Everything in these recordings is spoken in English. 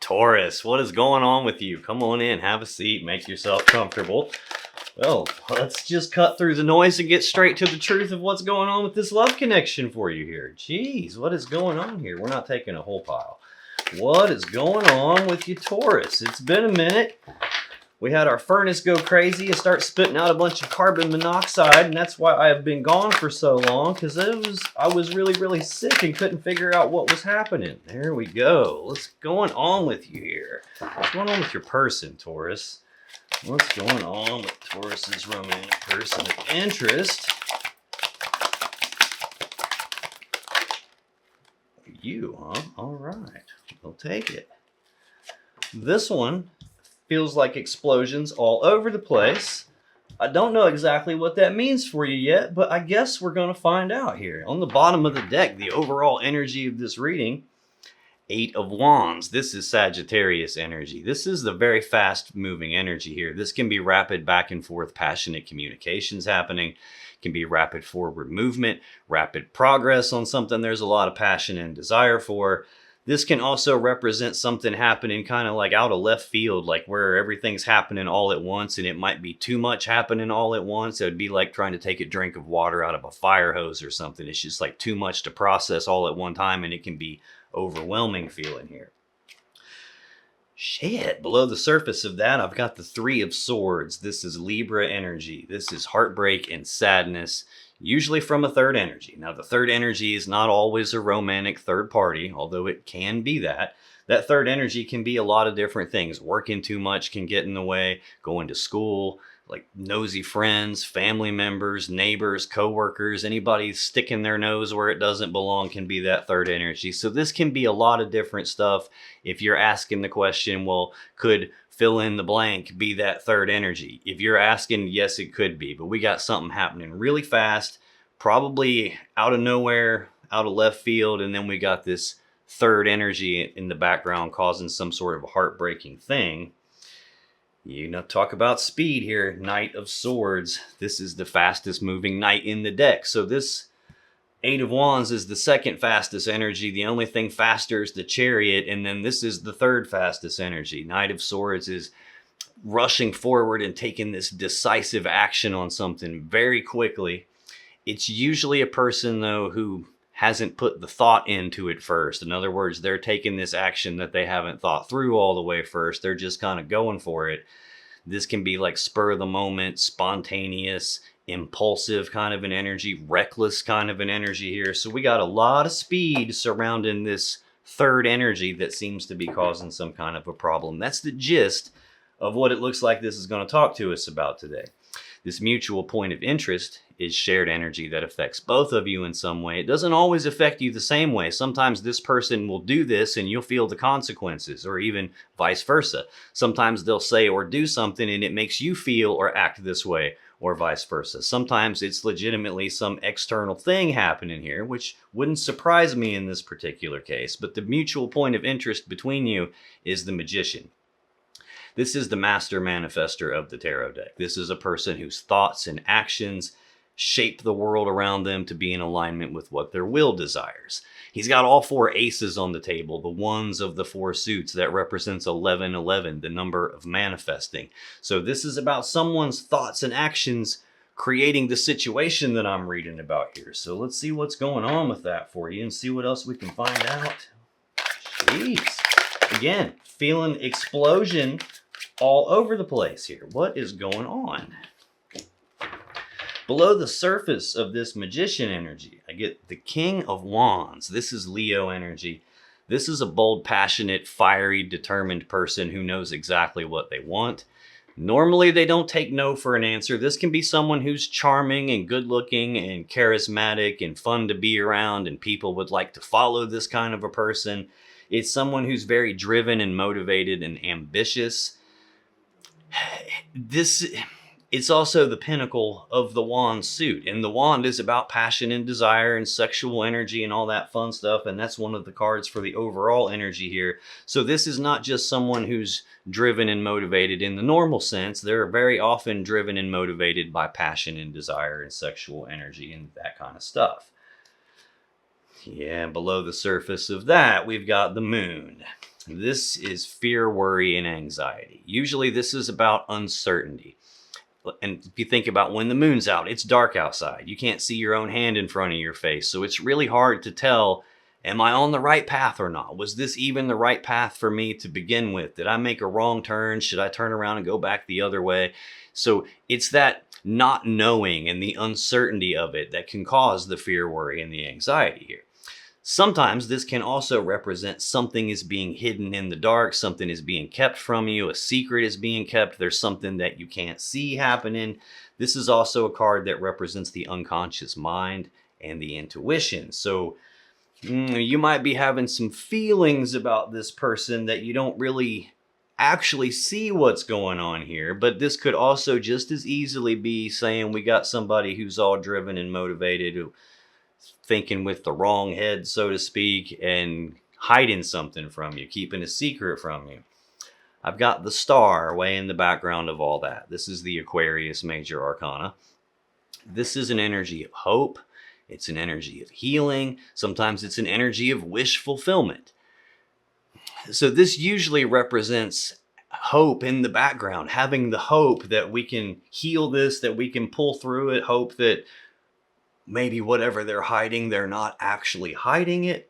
Taurus, what is going on with you? Come on in, have a seat, make yourself comfortable. Well, let's just cut through the noise and get straight to the truth of what's going on with this love connection for you here. Jeez, what is going on here? We're not taking a whole pile. What is going on with you, Taurus? It's been a minute. We had our furnace go crazy and start spitting out a bunch of carbon monoxide, and that's why I have been gone for so long, because I was really sick and couldn't figure out what was happening. There we go. What's going on with you here? What's going on with your person, Taurus? What's going on with Taurus's romantic person of interest? You, huh? All right. We'll take it. This one feels like explosions all over the place. I don't know exactly what that means for you yet, but I guess we're going to find out here. On the bottom of the deck, the overall energy of this reading, 8 of Wands. This is Sagittarius energy. This is the very fast moving energy here. This can be rapid back and forth, passionate communications happening. It can be rapid forward movement, rapid progress on something there's a lot of passion and desire for. This can also represent something happening kind of like out of left field, like where everything's happening all at once and it might be too much happening all at once. It would be like trying to take a drink of water out of a fire hose or something. It's just like too much to process all at one time, and it can be overwhelming feeling here. Shit, below the surface of that, I've got the 3 of Swords. This is Libra energy. This is heartbreak and sadness, usually from a third energy. Now, the third energy is not always a romantic third party, although it can be that. That third energy can be a lot of different things. Working too much can get in the way, going to school, like nosy friends, family members, neighbors, coworkers, anybody sticking their nose where it doesn't belong can be that third energy. So this can be a lot of different stuff. If you're asking the question, well, could fill in the blank be that third energy? If you're asking, yes, it could be, but we got something happening really fast, probably out of nowhere, out of left field, and then we got this third energy in the background causing some sort of heartbreaking thing. You know, talk about speed here. Knight of Swords. This is the fastest moving knight in the deck. So this 8 of Wands is the second fastest energy. The only thing faster is the Chariot. And then this is the third fastest energy. Knight of Swords is rushing forward and taking this decisive action on something very quickly. It's usually a person, though, who hasn't put the thought into it first. In other words, they're taking this action that they haven't thought through all the way first. They're just kind of going for it. This can be like spur of the moment, spontaneous, impulsive kind of an energy, reckless kind of an energy here. So we got a lot of speed surrounding this third energy that seems to be causing some kind of a problem. That's the gist of what it looks like this is going to talk to us about today. This mutual point of interest is shared energy that affects both of you in some way. It doesn't always affect you the same way. Sometimes this person will do this and you'll feel the consequences, or even vice versa. Sometimes they'll say or do something and it makes you feel or act this way, or vice versa. Sometimes it's legitimately some external thing happening here, which wouldn't surprise me in this particular case. But the mutual point of interest between you is the Magician. This is the master manifester of the tarot deck. This is a person whose thoughts and actions shape the world around them to be in alignment with what their will desires. He's got all 4 aces on the table, the ones of the 4 suits. That represents 1111, the number of manifesting. So this is about someone's thoughts and actions creating the situation that I'm reading about here. So let's see what's going on with that for you and see what else we can find out. Jeez. Again, feeling explosion all over the place here. What is going on? Below the surface of this Magician energy, I get the King of Wands. This is Leo energy. This is a bold, passionate, fiery, determined person who knows exactly what they want. Normally, they don't take no for an answer. This can be someone who's charming and good-looking and charismatic and fun to be around, and people would like to follow this kind of a person. It's someone who's very driven and motivated and ambitious. It's also the pinnacle of the wand suit, and the wand is about passion and desire and sexual energy and all that fun stuff, and that's one of the cards for the overall energy here. So this is not just someone who's driven and motivated in the normal sense. They're very often driven and motivated by passion and desire and sexual energy and that kind of stuff. Yeah, below the surface of that, we've got the moon. This is fear, worry, and anxiety. Usually this is about uncertainty. And if you think about when the moon's out, it's dark outside. You can't see your own hand in front of your face. So it's really hard to tell, am I on the right path or not? Was this even the right path for me to begin with? Did I make a wrong turn? Should I turn around and go back the other way? So it's that not knowing and the uncertainty of it that can cause the fear, worry, and the anxiety here. Sometimes this can also represent something is being hidden in the dark, something is being kept from you, a secret is being kept, there's something that you can't see happening. This is also a card that represents the unconscious mind and the intuition. So you might be having some feelings about this person that you don't really actually see what's going on here, but this could also just as easily be saying we got somebody who's all driven and motivated, who thinking with the wrong head, so to speak, and hiding something from you, keeping a secret from you. I've got the star way in the background of all that. This is the Aquarius Major Arcana. This is an energy of hope. It's an energy of healing. Sometimes it's an energy of wish fulfillment. So this usually represents hope in the background, having the hope that we can heal this, that we can pull through it, hope that maybe whatever they're hiding, they're not actually hiding it.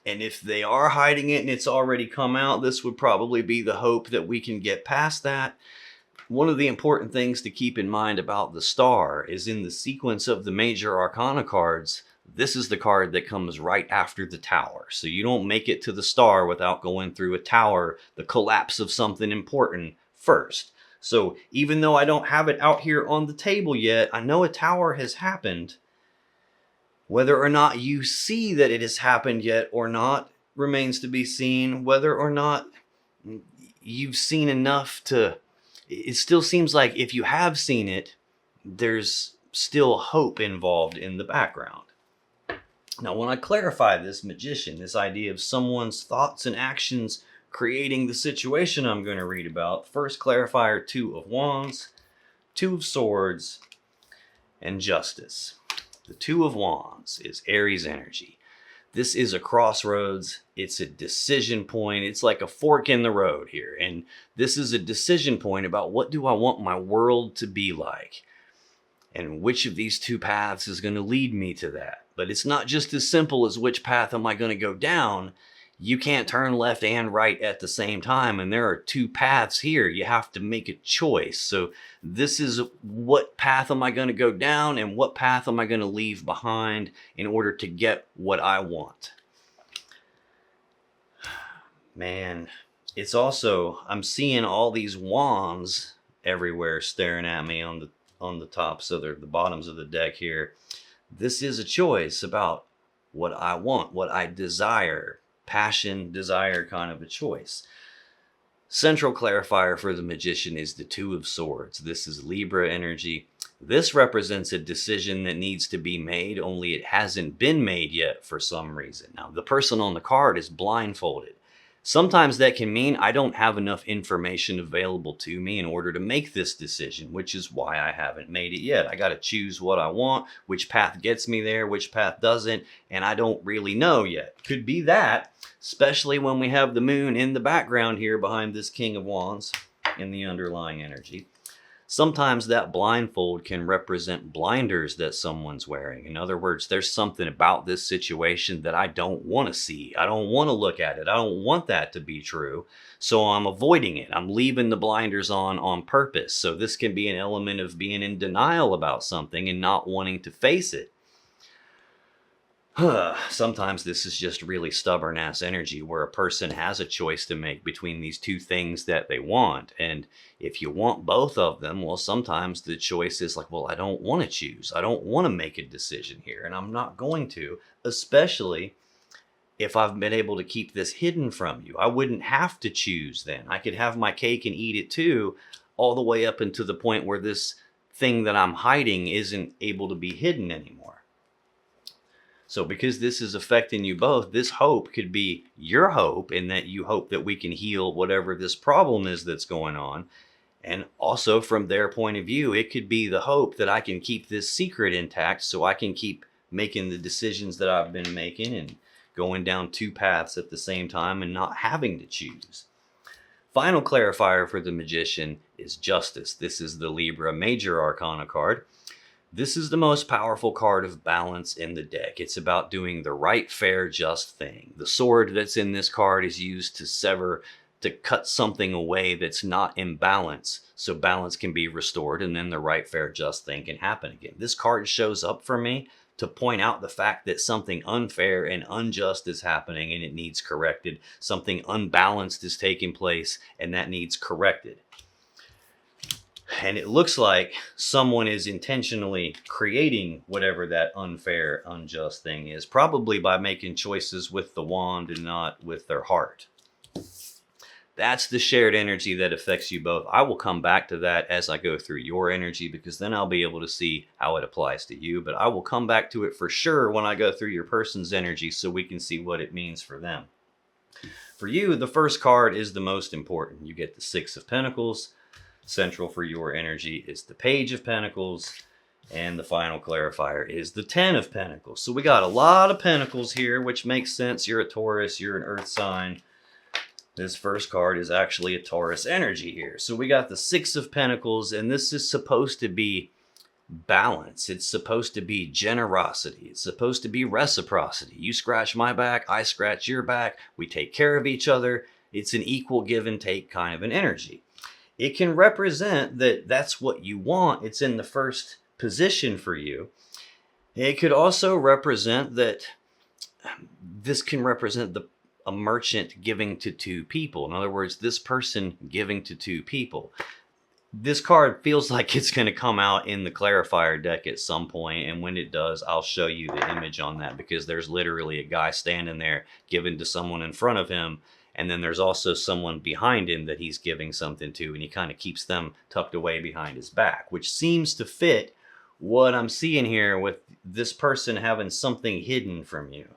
And if they are hiding it and it's already come out, this would probably be the hope that we can get past that. One of the important things to keep in mind about the star is in the sequence of the major arcana cards, this is the card that comes right after the tower. So you don't make it to the star without going through a tower, the collapse of something important first. So even though I don't have it out here on the table yet, I know a tower has happened. Whether or not you see that it has happened yet or not remains to be seen. Whether or not you've seen enough to... It still seems like if you have seen it, there's still hope involved in the background. Now, when I clarify this magician, this idea of someone's thoughts and actions creating the situation I'm going to read about, first clarifier, 2 of Wands, 2 of Swords, and Justice. The 2 of Wands is Aries energy. This is a crossroads. It's a decision point. It's like a fork in the road here. And this is a decision point about what do I want my world to be like? And which of these 2 paths is going to lead me to that? But it's not just as simple as which path am I going to go down. You can't turn left and right at the same time. And there are 2 paths here. You have to make a choice. So this is what path am I going to go down and what path am I going to leave behind in order to get what I want. Man, it's also, I'm seeing all these wands everywhere staring at me on the tops of the bottoms of the deck here. This is a choice about what I want, what I desire. Passion, desire kind of a choice. Central clarifier for the magician is the 2 of Swords. This is Libra energy. This represents a decision that needs to be made, only it hasn't been made yet for some reason. Now, the person on the card is blindfolded. Sometimes that can mean I don't have enough information available to me in order to make this decision, which is why I haven't made it yet. I got to choose what I want, which path gets me there, which path doesn't, and I don't really know yet. Could be that, especially when we have the moon in the background here behind this King of Wands in the underlying energy. Sometimes that blindfold can represent blinders that someone's wearing. In other words, there's something about this situation that I don't want to see. I don't want to look at it. I don't want that to be true. So I'm avoiding it. I'm leaving the blinders on purpose. So this can be an element of being in denial about something and not wanting to face it. Sometimes this is just really stubborn ass energy where a person has a choice to make between these 2 things that they want. And if you want both of them, well, sometimes the choice is like, well, I don't want to choose. I don't want to make a decision here, and I'm not going to, especially if I've been able to keep this hidden from you. I wouldn't have to choose then. I could have my cake and eat it too, all the way up until the point where this thing that I'm hiding isn't able to be hidden anymore. So because this is affecting you both, this hope could be your hope in that you hope that we can heal whatever this problem is that's going on. And also from their point of view, it could be the hope that I can keep this secret intact so I can keep making the decisions that I've been making and going down two paths at the same time and not having to choose. Final clarifier for the Magician is Justice. This is the Libra Major Arcana card. This is the most powerful card of balance in the deck. It's about doing the right, fair, just thing. The sword that's in this card is used to cut something away that's not in balance, so balance can be restored and then the right, fair, just thing can happen again. This card shows up for me to point out the fact that something unfair and unjust is happening and it needs corrected. Something unbalanced is taking place and that needs corrected. And it looks like someone is intentionally creating whatever that unfair, unjust thing is, probably by making choices with the wand and not with their heart. That's the shared energy that affects you both. I will come back to that as I go through your energy, because then I'll be able to see how it applies to you. But I will come back to it for sure when I go through your person's energy so we can see what it means for them. For you, the first card is the most important. You get the Six of Pentacles. Central for your energy is the Page of Pentacles. And the final clarifier is the Ten of Pentacles. So we got a lot of pentacles here, which makes sense. You're a Taurus, you're an earth sign. This first card is actually a Taurus energy here. So we got the Six of Pentacles, and this is supposed to be balance. It's supposed to be generosity. It's supposed to be reciprocity. You scratch my back, I scratch your back. We take care of each other. It's an equal give and take kind of an energy. It can represent that that's what you want. It's in the first position for you. It could also represent that this can represent a merchant giving to two people. In other words, this person giving to two people. This card feels like it's going to come out in the clarifier deck at some point, and when it does, I'll show you the image on that, because there's literally a guy standing there giving to someone in front of him, and then there's also someone behind him that he's giving something to, and he kind of keeps them tucked away behind his back, which seems to fit what I'm seeing here with this person having something hidden from you.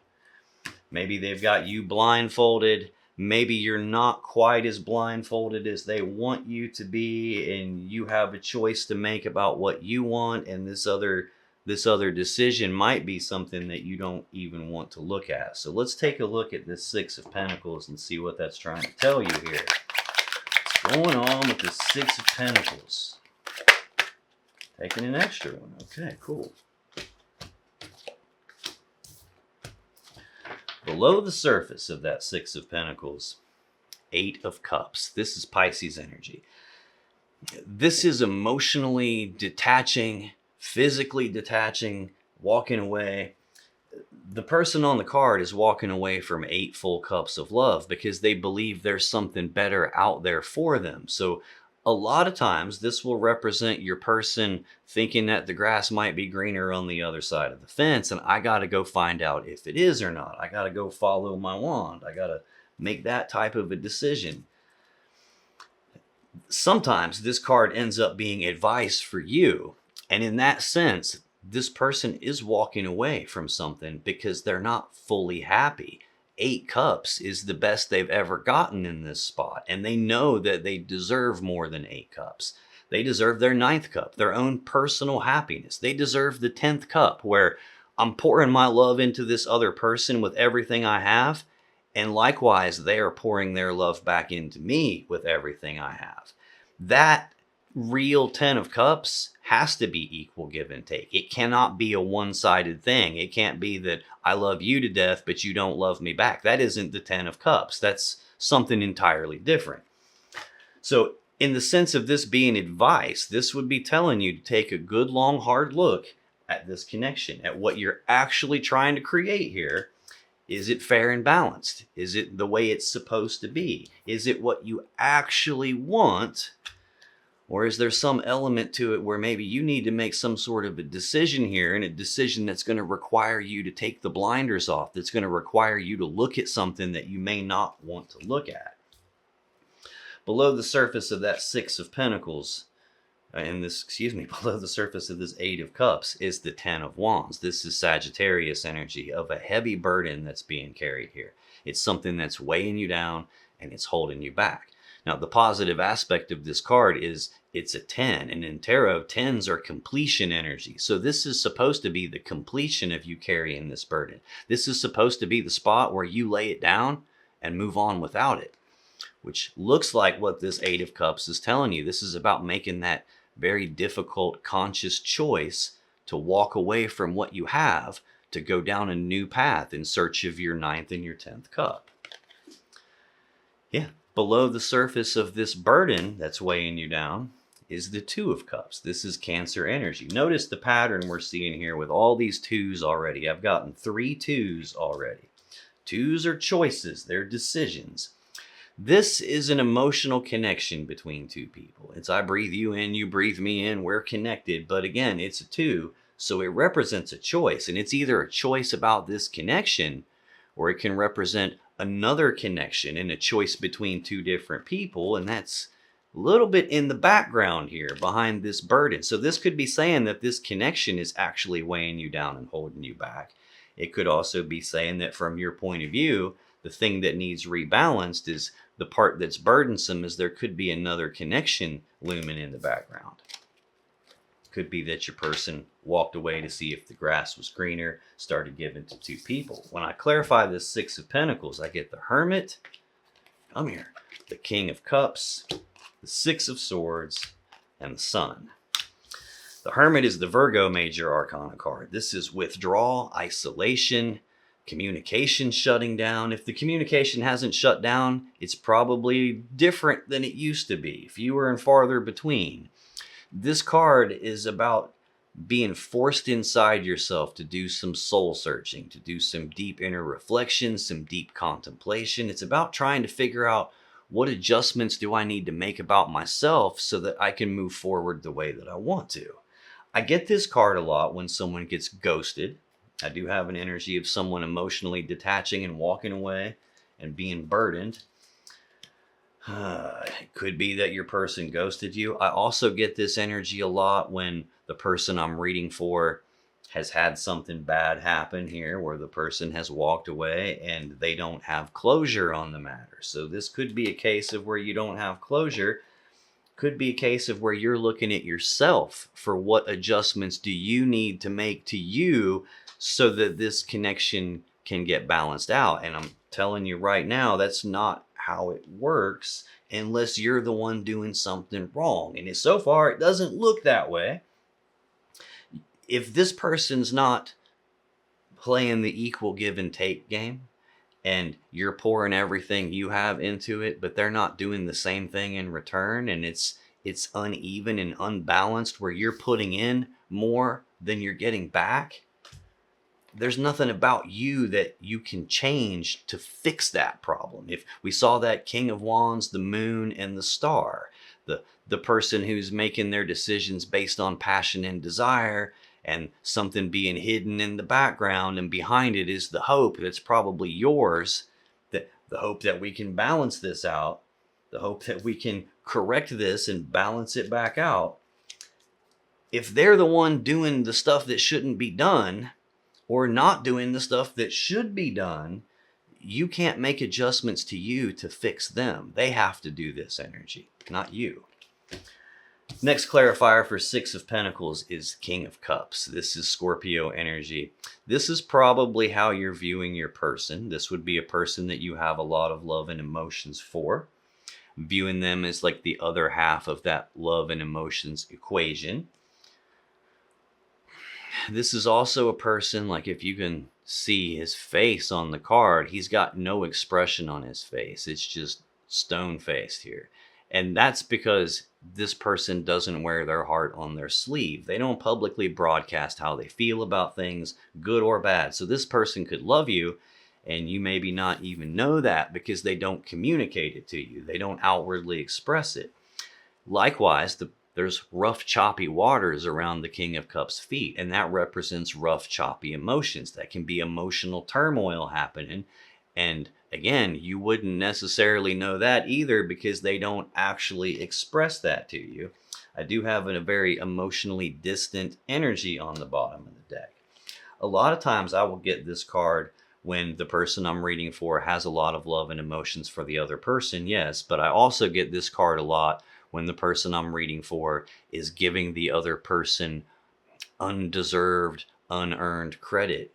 Maybe they've got you blindfolded. Maybe you're not quite as blindfolded as they want you to be, and you have a choice to make about what you want, and this other decision might be something that you don't even want to look at. So let's take a look at this Six of Pentacles and see what that's trying to tell you here. What's going on with the Six of Pentacles? Taking an extra one. Okay, cool. Below the surface of that Six of Pentacles, Eight of Cups. This is Pisces energy. This is emotionally detaching, physically detaching, walking away. The person on the card is walking away from 8 full cups of love because they believe there's something better out there for them. So a lot of times this will represent your person thinking that the grass might be greener on the other side of the fence, and I got to go find out if it is or not. I got to go follow my wand. I got to make that type of a decision. Sometimes this card ends up being advice for you, and in that sense, this person is walking away from something because they're not fully happy. 8 cups is the best they've ever gotten in this spot, and they know that they deserve more than 8 cups. They deserve their 9th cup, their own personal happiness. They deserve the 10th cup, where I'm pouring my love into this other person with everything I have, and likewise they are pouring their love back into me with everything I have. That real 10 of cups has to be equal give and take. It cannot be a one-sided thing. It can't be that I love you to death, but you don't love me back. That isn't the 10 of cups. That's something entirely different. So in the sense of this being advice, this would be telling you to take a good, long, hard look at this connection, at what you're actually trying to create here. Is it fair and balanced? Is it the way it's supposed to be? Is it what you actually want? Or is there some element to it where maybe you need to make some sort of a decision here, and a decision that's going to require you to take the blinders off, that's going to require you to look at something that you may not want to look at? Below the surface of that Six of Pentacles, below the surface of this Eight of Cups is the 10 of Wands. This is Sagittarius energy of a heavy burden that's being carried here. It's something that's weighing you down and it's holding you back. Now, the positive aspect of this card is it's a 10, and in tarot, 10s are completion energy. So this is supposed to be the completion of you carrying this burden. This is supposed to be the spot where you lay it down and move on without it, which looks like what this Eight of Cups is telling you. This is about making that very difficult conscious choice to walk away from what you have to go down a new path in search of your ninth and your 10th cup. Yeah, below the surface of this burden that's weighing you down is the Two of Cups. This is Cancer energy. Notice the pattern we're seeing here with all these twos already. I've gotten 3 twos already. Twos are choices, they're decisions. This is an emotional connection between two people. It's I breathe you in, you breathe me in, we're connected. But again, it's a 2, so it represents a choice. And it's either a choice about this connection, or it can represent another connection and a choice between two different people. And that's a little bit in the background here behind this burden. So this could be saying that this connection is actually weighing you down and holding you back. It could also be saying that from your point of view, the thing that needs rebalanced is the part that's burdensome, is there could be another connection looming in the background. Could be that your person walked away to see if the grass was greener, started giving to 2 people. When I clarify this 6 of Pentacles, I get the Hermit, come here, the King of Cups, the 6 of Swords, and the Sun. The Hermit is the Virgo Major Arcana card. This is withdrawal, isolation, communication shutting down. If the communication hasn't shut down, it's probably different than it used to be, fewer and farther between. This card is about being forced inside yourself to do some soul searching, to do some deep inner reflection, some deep contemplation. It's about trying to figure out, what adjustments do I need to make about myself so that I can move forward the way that I want to? I get this card a lot when someone gets ghosted. I do have an energy of someone emotionally detaching and walking away and being burdened. It could be that your person ghosted you. I also get this energy a lot when the person I'm reading for has had something bad happen here, where the person has walked away and they don't have closure on the matter. So this could be a case of where you don't have closure. Could be a case of where you're looking at yourself for what adjustments do you need to make to you so that this connection can get balanced out. And I'm telling you right now, that's not how it works unless you're the one doing something wrong. And so far, it doesn't look that way. If this person's not playing the equal give and take game, and you're pouring everything you have into it, but they're not doing the same thing in return, and it's uneven and unbalanced, where you're putting in more than you're getting back, there's nothing about you that you can change to fix that problem. If we saw that King of Wands, the Moon, and the Star, the person who's making their decisions based on passion and desire, and something being hidden in the background, and behind it is the hope that's probably yours, that the hope that we can balance this out, the hope that we can correct this and balance it back out. If they're the one doing the stuff that shouldn't be done, or not doing the stuff that should be done, you can't make adjustments to you to fix them. They have to do this energy, not you. Next clarifier for 6 of Pentacles is King of Cups. This is Scorpio energy. This is probably how you're viewing your person. This would be a person that you have a lot of love and emotions for. Viewing them as like the other half of that love and emotions equation. This is also a person, like if you can see his face on the card, he's got no expression on his face. It's just stone-faced here. And that's because this person doesn't wear their heart on their sleeve. They don't publicly broadcast how they feel about things, good or bad. So this person could love you, and you maybe not even know that because they don't communicate it to you. They don't outwardly express it. Likewise, there's rough, choppy waters around the King of Cups' feet, and that represents rough, choppy emotions. That can be emotional turmoil happening. And again, you wouldn't necessarily know that either because they don't actually express that to you. I do have a very emotionally distant energy on the bottom of the deck. A lot of times I will get this card when the person I'm reading for has a lot of love and emotions for the other person, yes, but I also get this card a lot when the person I'm reading for is giving the other person undeserved, unearned credit.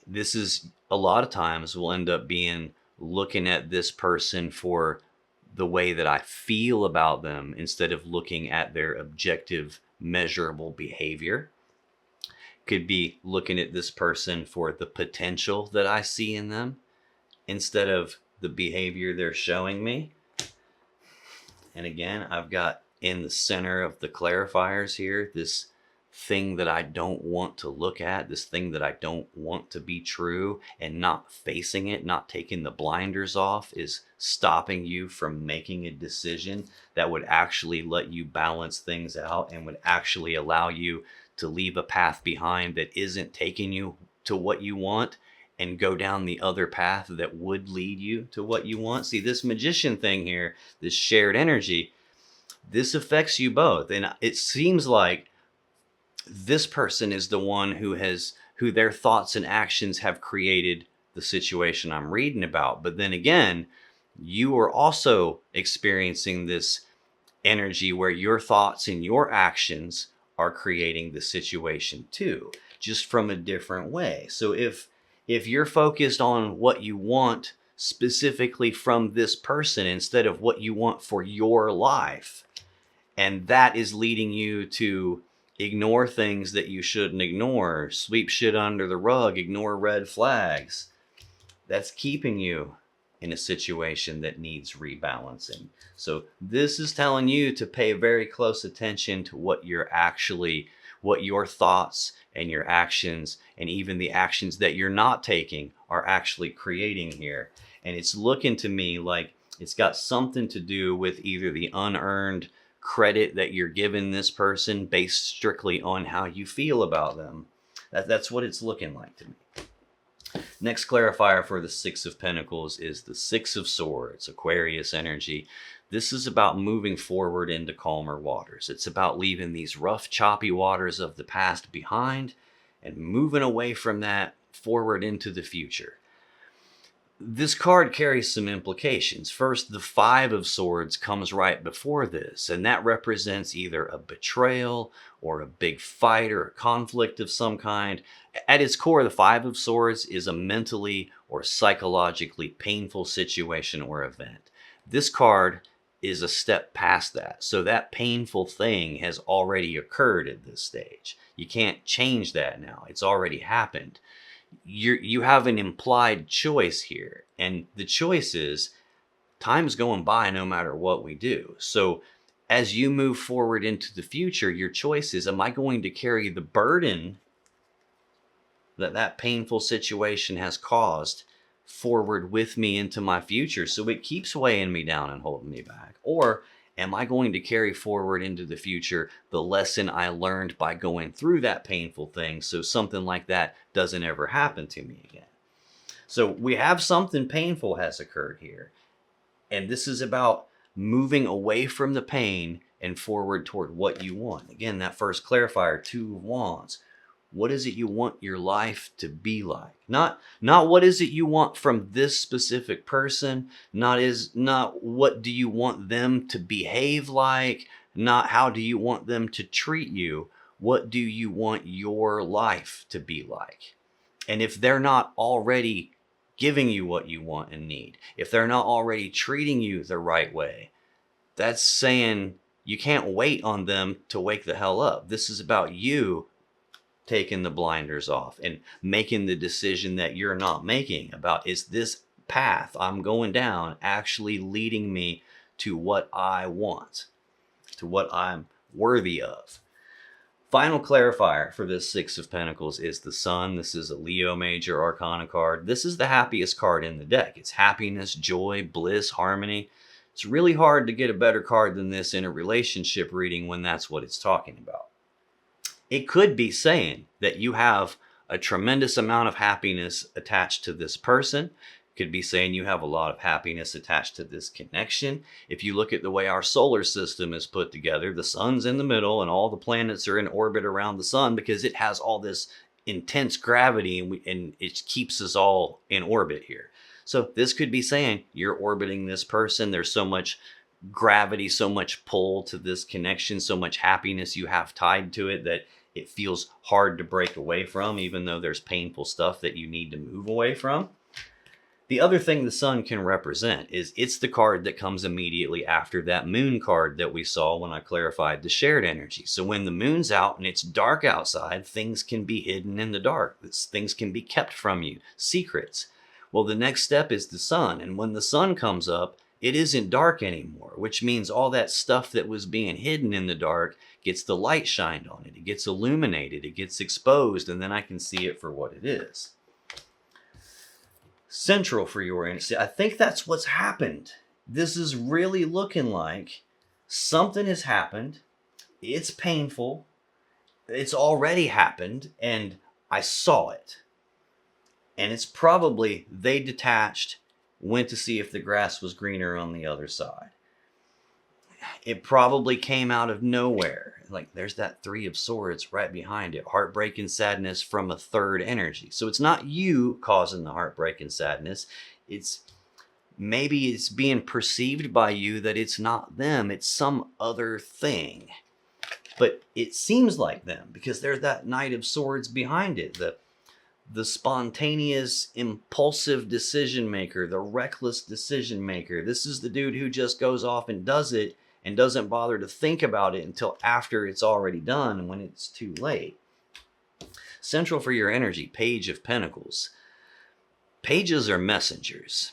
This is a lot of times will end up being looking at this person for the way that I feel about them instead of looking at their objective, measurable behavior. Could be looking at this person for the potential that I see in them instead of the behavior they're showing me. And again, I've got in the center of the clarifiers here this thing that I don't want to look at, this thing that I don't want to be true, and not facing it, not taking the blinders off, is stopping you from making a decision that would actually let you balance things out and would actually allow you to leave a path behind that isn't taking you to what you want and go down the other path that would lead you to what you want. See, this magician thing here, this shared energy, this affects you both. And it seems like this person is the one who their thoughts and actions have created the situation I'm reading about. But then again, you are also experiencing this energy where your thoughts and your actions are creating the situation too, just from a different way. So if you're focused on what you want specifically from this person instead of what you want for your life, and that is leading you to ignore things that you shouldn't ignore, sweep shit under the rug, ignore red flags, that's keeping you in a situation that needs rebalancing. So this is telling you to pay very close attention to what your thoughts and your actions, and even the actions that you're not taking, are actually creating here. And it's looking to me like it's got something to do with either the unearned credit that you're giving this person based strictly on how you feel about them. That's what it's looking like to me. Next clarifier for the Six of Pentacles is the Six of Swords, Aquarius energy. This is about moving forward into calmer waters. It's about leaving these rough, choppy waters of the past behind and moving away from that forward into the future. This card carries some implications. First, the Five of Swords comes right before this, and that represents either a betrayal or a big fight or a conflict of some kind. At its core, the Five of Swords is a mentally or psychologically painful situation or event. This card is a step past that. So that painful thing has already occurred at this stage. You can't change that now. It's already happened. You have an implied choice here, and the choice is time's going by no matter what we do. So as you move forward into the future, your choice is, am I going to carry the burden that painful situation has caused forward with me into my future, so it keeps weighing me down and holding me back? Or am I going to carry forward into the future the lesson I learned by going through that painful thing, so something like that doesn't ever happen to me again? So we have something painful has occurred here. And this is about moving away from the pain and forward toward what you want. Again, that first clarifier, Two of Wands. What is it you want your life to be like? Not what is it you want from this specific person, not what do you want them to behave like, not how do you want them to treat you. What do you want your life to be like? And if they're not already giving you what you want and need, if they're not already treating you the right way, that's saying you can't wait on them to wake the hell up. This is about you taking the blinders off and making the decision that you're not making about, is this path I'm going down actually leading me to what I want, to what I'm worthy of? Final clarifier for this Six of Pentacles is the Sun. This is a Leo major arcana card. This is the happiest card in the deck. It's happiness, joy, bliss, harmony. It's really hard to get a better card than this in a relationship reading when that's what it's talking about. It could be saying that you have a tremendous amount of happiness attached to this person. It could be saying you have a lot of happiness attached to this connection. If you look at the way our solar system is put together, the sun's in the middle and all the planets are in orbit around the sun because it has all this intense gravity, and it keeps us all in orbit here. So this could be saying you're orbiting this person. There's so much gravity, so much pull to this connection, so much happiness you have tied to it that it feels hard to break away from, even though there's painful stuff that you need to move away from. The other thing the sun can represent is it's the card that comes immediately after that moon card that we saw when I clarified the shared energy. So when the moon's out and it's dark outside, things can be hidden in the dark. Things can be kept from you, secrets. Well, the next step is the sun. And when the sun comes up, it isn't dark anymore, which means all that stuff that was being hidden in the dark gets the light shined on it. It gets illuminated, it gets exposed, and then I can see it for what it is. Central for your energy. I think that's what's happened. This is really looking like something has happened. It's painful. It's already happened, and I saw it. And it's probably they detached, went to see if the grass was greener on the other side. It probably came out of nowhere. Like there's that 3 of Swords right behind it. Heartbreak and sadness from a third energy. So it's not you causing the heartbreak and sadness. Maybe it's being perceived by you that it's not them. It's some other thing. But it seems like them because there's that Knight of Swords behind it. The spontaneous, impulsive decision maker, the reckless decision maker. This is the dude who just goes off and does it and doesn't bother to think about it until after it's already done when it's too late. Central for your energy, Page of Pentacles. Pages are messengers.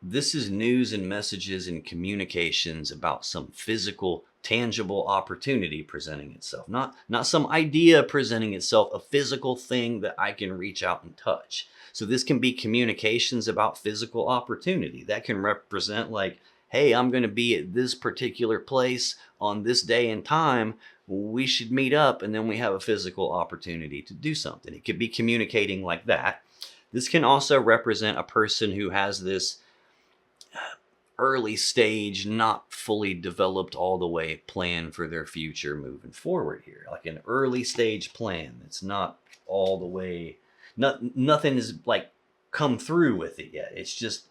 This is news and messages and communications about some physical, tangible opportunity presenting itself. Not some idea presenting itself, a physical thing that I can reach out and touch. So this can be communications about physical opportunity. That can represent like, hey, I'm going to be at this particular place on this day and time. We should meet up, and then we have a physical opportunity to do something. It could be communicating like that. This can also represent a person who has this early stage, not fully developed all the way plan for their future moving forward here. Like an early stage plan that's not all the way, nothing is like come through with it yet. It's just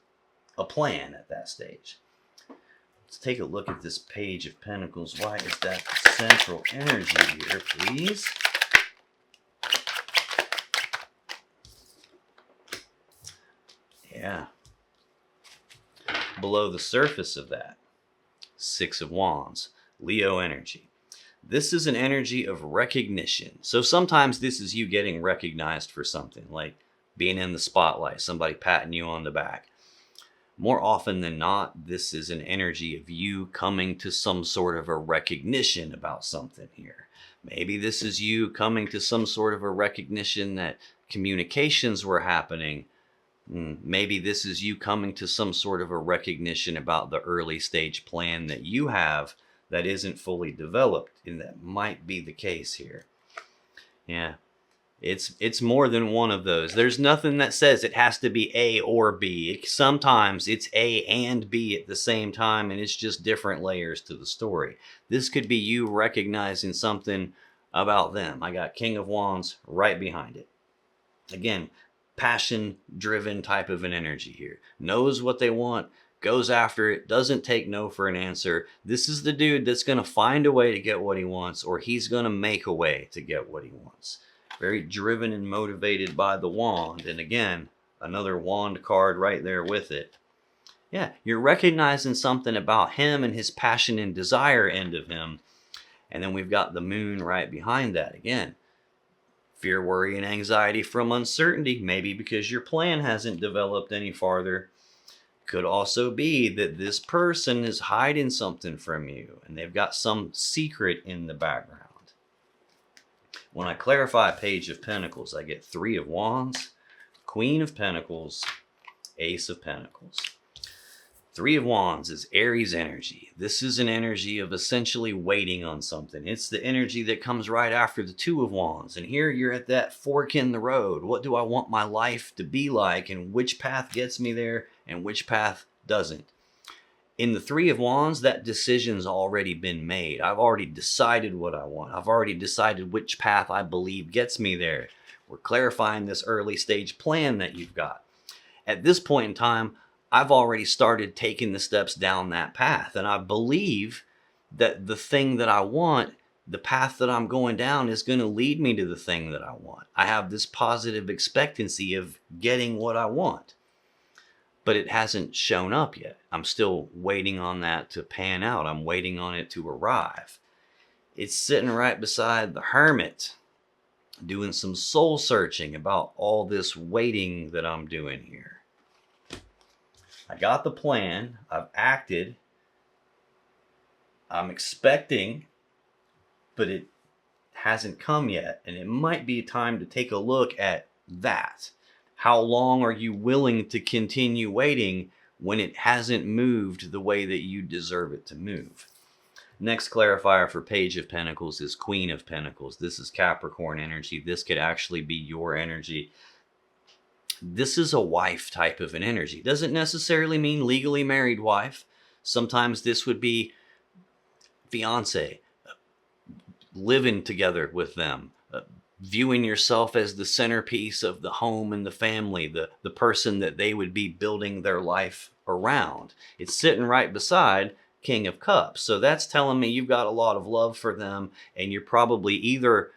a plan at that stage. Let's take a look at this Page of Pentacles. Why is that the central energy here, please? Yeah. Below the surface of that, 6 of Wands, Leo energy. This is an energy of recognition. So sometimes this is you getting recognized for something, like being in the spotlight, somebody patting you on the back. More often than not, this is an energy of you coming to some sort of a recognition about something here. Maybe this is you coming to some sort of a recognition that communications were happening. Maybe this is you coming to some sort of a recognition about the early stage plan that you have that isn't fully developed, and that might be the case here. Yeah, it's more than one of those. There's nothing that says it has to be A or B. Sometimes it's A and B at the same time, and it's just different layers to the story. This could be you recognizing something about them. I got King of Wands right behind it. Again, passion-driven type of an energy here. Knows what they want, goes after it, doesn't take no for an answer. This is the dude that's going to find a way to get what he wants, or he's going to make a way to get what he wants. Very driven and motivated by the wand. And again, another wand card right there with it. Yeah, you're recognizing something about him and his passion and desire end of him. And then we've got the moon right behind that again. Fear, worry, and anxiety from uncertainty, maybe because your plan hasn't developed any farther. Could also be that this person is hiding something from you and they've got some secret in the background. When I clarify Page of Pentacles, I get 3 of Wands, Queen of Pentacles, Ace of Pentacles. 3 of Wands is Aries energy. This is an energy of essentially waiting on something. It's the energy that comes right after the 2 of Wands. And here you're at that fork in the road. What do I want my life to be like? And which path gets me there and which path doesn't? In the 3 of Wands, that decision's already been made. I've already decided what I want. I've already decided which path I believe gets me there. We're clarifying this early stage plan that you've got. At this point in time, I've already started taking the steps down that path. And I believe that the thing that I want, the path that I'm going down, is going to lead me to the thing that I want. I have this positive expectancy of getting what I want, but it hasn't shown up yet. I'm still waiting on that to pan out. I'm waiting on it to arrive. It's sitting right beside the Hermit, doing some soul searching about all this waiting that I'm doing here. I got the plan, I've acted, I'm expecting, but it hasn't come yet. And it might be time to take a look at that. How long are you willing to continue waiting when it hasn't moved the way that you deserve it to move? Next clarifier for Page of Pentacles is Queen of Pentacles. This is Capricorn energy. This could actually be your energy. This is a wife type of an energy. Doesn't necessarily mean legally married wife. Sometimes this would be fiance, living together with them, viewing yourself as the centerpiece of the home and the family, the person that they would be building their life around. It's sitting right beside King of Cups. So that's telling me you've got a lot of love for them, and you're probably either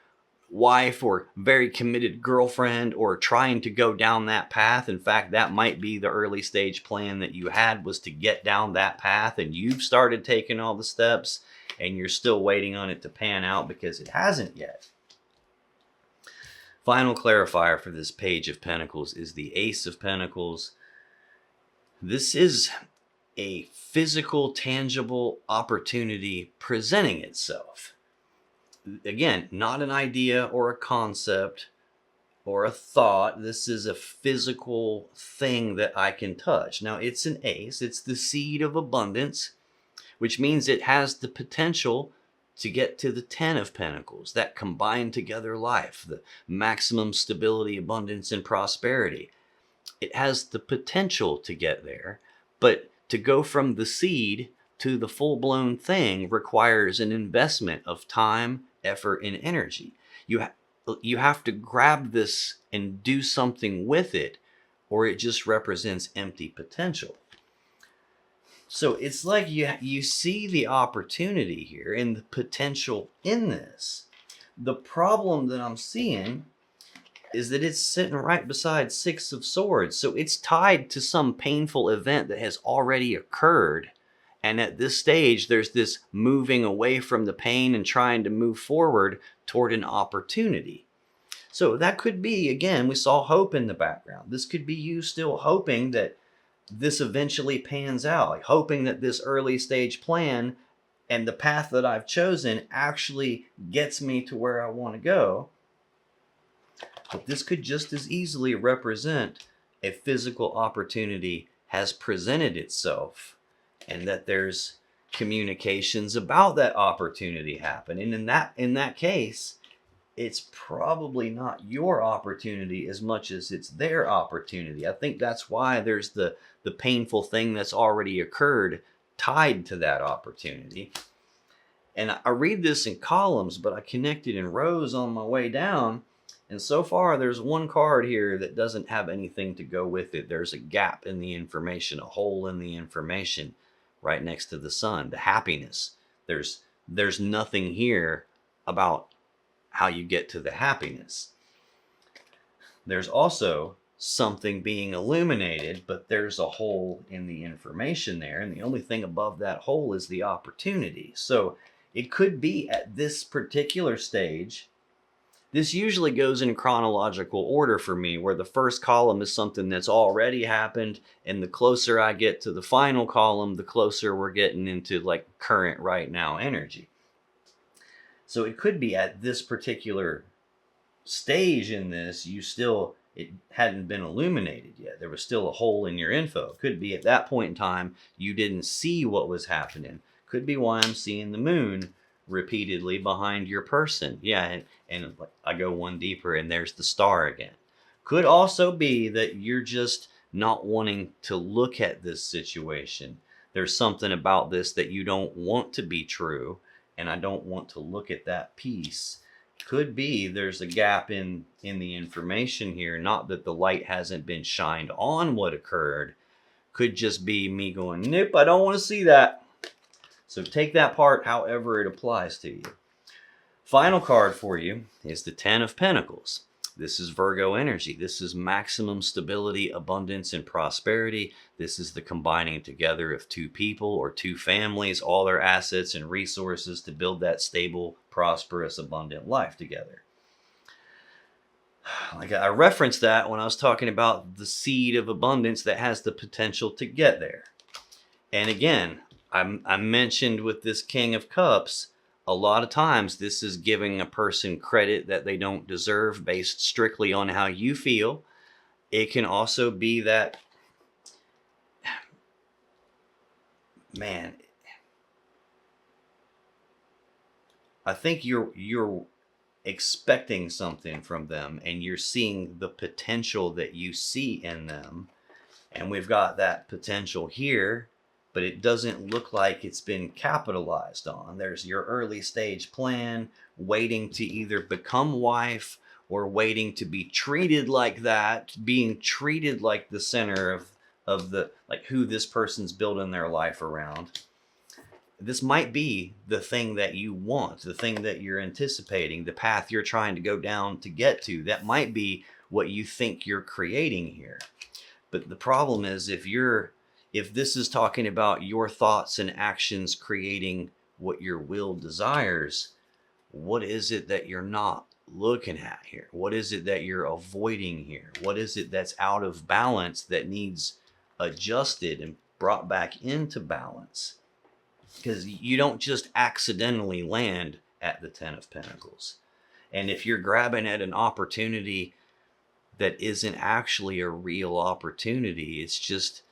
wife or very committed girlfriend, or trying to go down that path. In fact, that might be the early stage plan that you had, was to get down that path, and you've started taking all the steps and you're still waiting on it to pan out because it hasn't yet. Final clarifier for this Page of Pentacles is the Ace of Pentacles. This is a physical, tangible opportunity presenting itself. Again, not an idea or a concept or a thought. This is a physical thing that I can touch. Now, it's an ace. It's the seed of abundance, which means it has the potential to get to the 10 of Pentacles, that combined together life, the maximum stability, abundance, and prosperity. It has the potential to get there, but to go from the seed to the full-blown thing requires an investment of time, effort, and energy. You have to grab this and do something with it, or it just represents empty potential. So it's like you see the opportunity here and the potential in this. The problem that I'm seeing is that it's sitting right beside Six of Swords. So it's tied to some painful event that has already occurred. And at this stage, there's this moving away from the pain and trying to move forward toward an opportunity. So that could be, again, we saw hope in the background. This could be you still hoping that this eventually pans out, like hoping that this early stage plan and the path that I've chosen actually gets me to where I want to go. But this could just as easily represent a physical opportunity has presented itself, and that there's communications about that opportunity happening. And in that case, it's probably not your opportunity as much as it's their opportunity. I think that's why there's the painful thing that's already occurred tied to that opportunity. And I read this in columns, but I connected in rows on my way down. And so far, there's one card here that doesn't have anything to go with it. There's a gap in the information, a hole in the information right next to the sun, the happiness. There's nothing here about how you get to the happiness. There's also something being illuminated, but there's a hole in the information there. And the only thing above that hole is the opportunity. So it could be at this particular stage. This usually goes in chronological order for me, where the first column is something that's already happened, and the closer I get to the final column, the closer we're getting into like current right now energy. So it could be at this particular stage in this, it hadn't been illuminated yet. There was still a hole in your info. It could be at that point in time, you didn't see what was happening. Could be why I'm seeing the moon repeatedly behind your person. Yeah, and I go one deeper and there's the star again. Could also be that you're just not wanting to look at this situation. There's something about this that you don't want to be true, and I don't want to look at that piece. could be there's a gap in the information here. Not that the light hasn't been shined on what occurred. Could just be me going, nope, I don't want to see that. So take that part however it applies to you. Final card for you is the Ten of Pentacles. This is Virgo energy. This is maximum stability, abundance, and prosperity. This is the combining together of two people or two families, all their assets and resources to build that stable, prosperous, abundant life together. Like I referenced that when I was talking about the seed of abundance that has the potential to get there. And again, I mentioned with this King of Cups, a lot of times this is giving a person credit that they don't deserve based strictly on how you feel. It can also be that, man, I think you're expecting something from them and you're seeing the potential that you see in them. And we've got that potential here, but it doesn't look like it's been capitalized on. There's your early stage plan, waiting to either become wife or waiting to be treated like that, being treated like the center of the, like who this person's building their life around. This might be the thing that you want, the thing that you're anticipating, the path you're trying to go down to get to. That might be what you think you're creating here. But the problem is if this is talking about your thoughts and actions creating what your will desires, what is it that you're not looking at here? What is it that you're avoiding here? What is it that's out of balance that needs adjusted and brought back into balance? Because you don't just accidentally land at the Ten of Pentacles. And if you're grabbing at an opportunity that isn't actually a real opportunity, it's just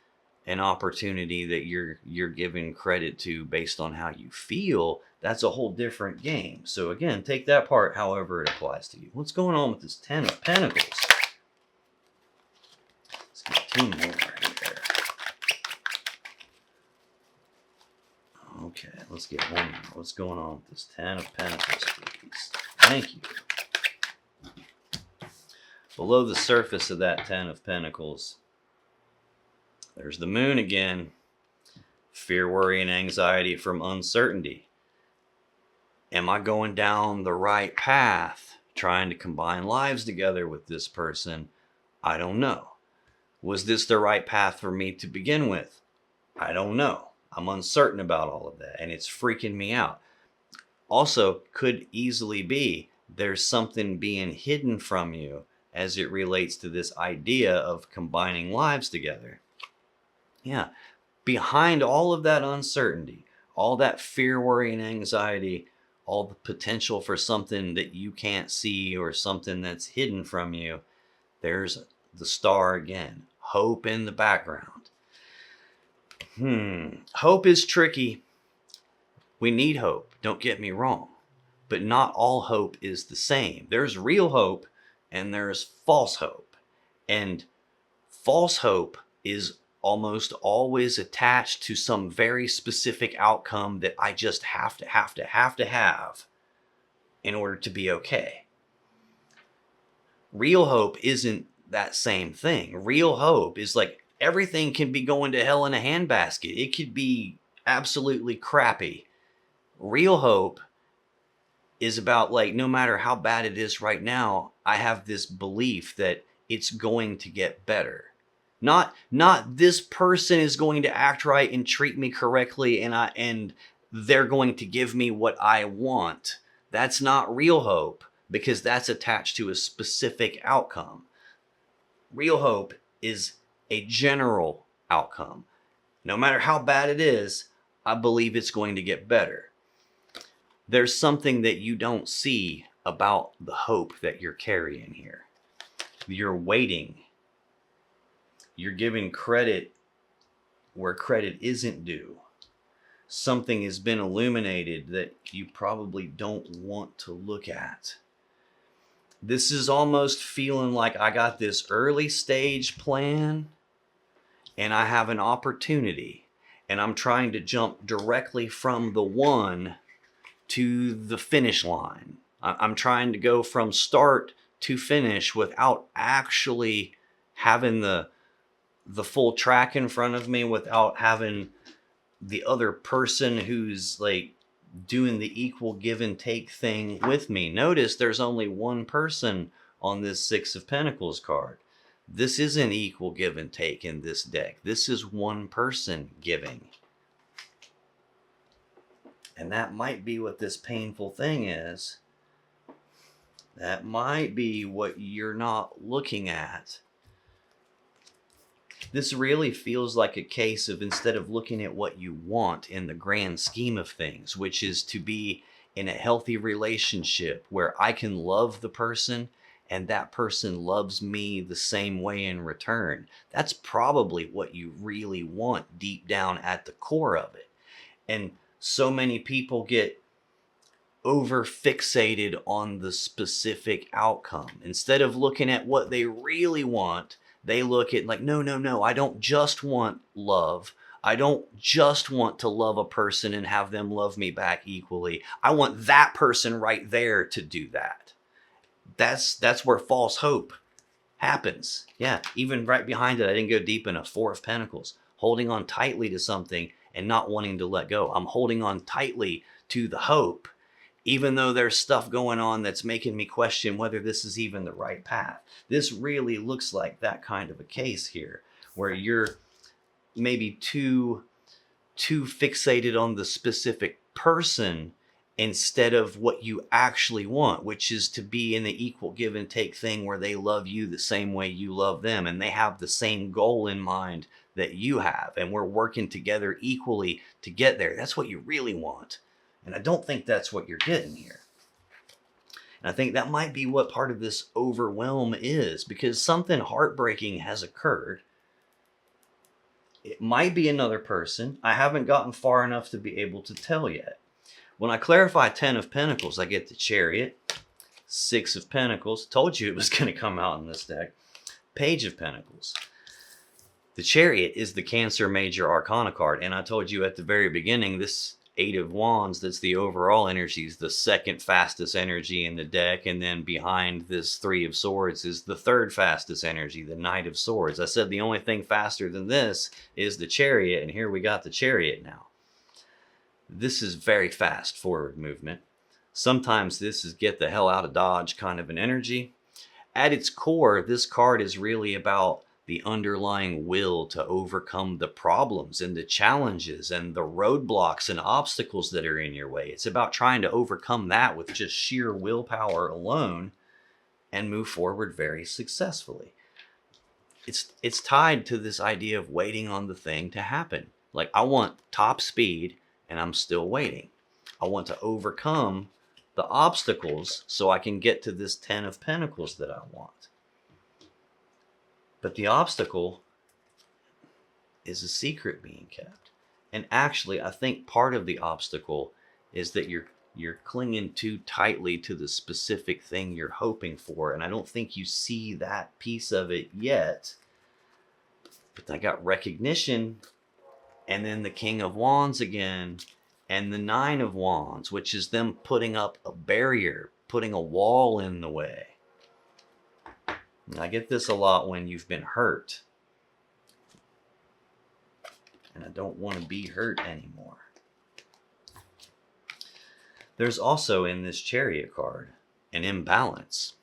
an opportunity that you're giving credit to based on how you feel, that's a whole different game. So again, take that part however it applies to you. What's going on with this Ten of Pentacles? Let's get two more here. Okay, let's get one more. What's going on with this Ten of Pentacles, please? Thank you. Below the surface of that Ten of Pentacles, there's the Moon again. Fear, worry, and anxiety from uncertainty. Am I going down the right path, trying to combine lives together with this person? I don't know. Was this the right path for me to begin with? I don't know. I'm uncertain about all of that, and it's freaking me out. Also, could easily be there's something being hidden from you as it relates to this idea of combining lives together. Yeah, behind all of that uncertainty, all that fear, worry, and anxiety, all the potential for something that you can't see or something that's hidden from you, there's the star again. Hope in the background. Hope is tricky. We need hope, don't get me wrong. But not all hope is the same. There's real hope and there's false hope. And false hope is almost always attached to some very specific outcome that I just have to have in order to be okay. Real hope isn't that same thing. Real hope is like everything can be going to hell in a handbasket. It could be absolutely crappy. Real hope is about like, no matter how bad it is right now, I have this belief that it's going to get better. Not this person is going to act right and treat me correctly and they're going to give me what I want. That's not real hope, because that's attached to a specific outcome. Real hope is a general outcome. No matter how bad it is, I believe it's going to get better. There's something that you don't see about the hope that you're carrying here. You're waiting. You're giving credit where credit isn't due. Something has been illuminated that you probably don't want to look at. This is almost feeling like I got this early stage plan and I have an opportunity and I'm trying to jump directly from the one to the finish line. I'm trying to go from start to finish without actually having the full track in front of me, without having the other person who's like doing the equal give and take thing with me. Notice there's only one person on this Six of Pentacles card. This isn't equal give and take in this deck. This is one person giving. And that might be what this painful thing is. That might be what you're not looking at. This really feels like a case of, instead of looking at what you want in the grand scheme of things, which is to be in a healthy relationship where I can love the person and that person loves me the same way in return. That's probably what you really want deep down at the core of it. And so many people get over fixated on the specific outcome. Instead of looking at what they really want, they look at like, no, I don't just want love. I don't just want to love a person and have them love me back equally. I want that person right there to do that. That's where false hope happens. Yeah, even right behind it, I didn't go deep enough. Four of Pentacles, holding on tightly to something and not wanting to let go. I'm holding on tightly to the hope, even though there's stuff going on that's making me question whether this is even the right path. This really looks like that kind of a case here, where you're maybe too fixated on the specific person instead of what you actually want, which is to be in the equal give and take thing where they love you the same way you love them, and they have the same goal in mind that you have, and we're working together equally to get there. That's what you really want. And I don't think that's what you're getting here. And I think that might be what part of this overwhelm is, because something heartbreaking has occurred. It might be another person. I haven't gotten far enough to be able to tell yet. When I clarify 10 of Pentacles, I get the Chariot, 6 of Pentacles. Told you it was going to come out in this deck. Page of Pentacles. The Chariot is the Cancer Major Arcana card. And I told you at the very beginning, this 8 of Wands, that's the overall energy, is the second fastest energy in the deck. And then behind this 3 of Swords is the third fastest energy, the Knight of Swords. I said the only thing faster than this is the Chariot. And here we got the Chariot now. This is very fast forward movement. Sometimes this is get the hell out of Dodge kind of an energy. At its core, this card is really about the underlying will to overcome the problems and the challenges and the roadblocks and obstacles that are in your way. It's about trying to overcome that with just sheer willpower alone and move forward very successfully. It's tied to this idea of waiting on the thing to happen. Like, I want top speed and I'm still waiting. I want to overcome the obstacles so I can get to this 10 of Pentacles that I want. But the obstacle is a secret being kept. And actually, I think part of the obstacle is that you're clinging too tightly to the specific thing you're hoping for. And I don't think you see that piece of it yet. But I got recognition. And then the King of Wands again, and the 9 of Wands, which is them putting up a barrier, putting a wall in the way. And I get this a lot when you've been hurt. And I don't want to be hurt anymore. There's also in this Chariot card an imbalance,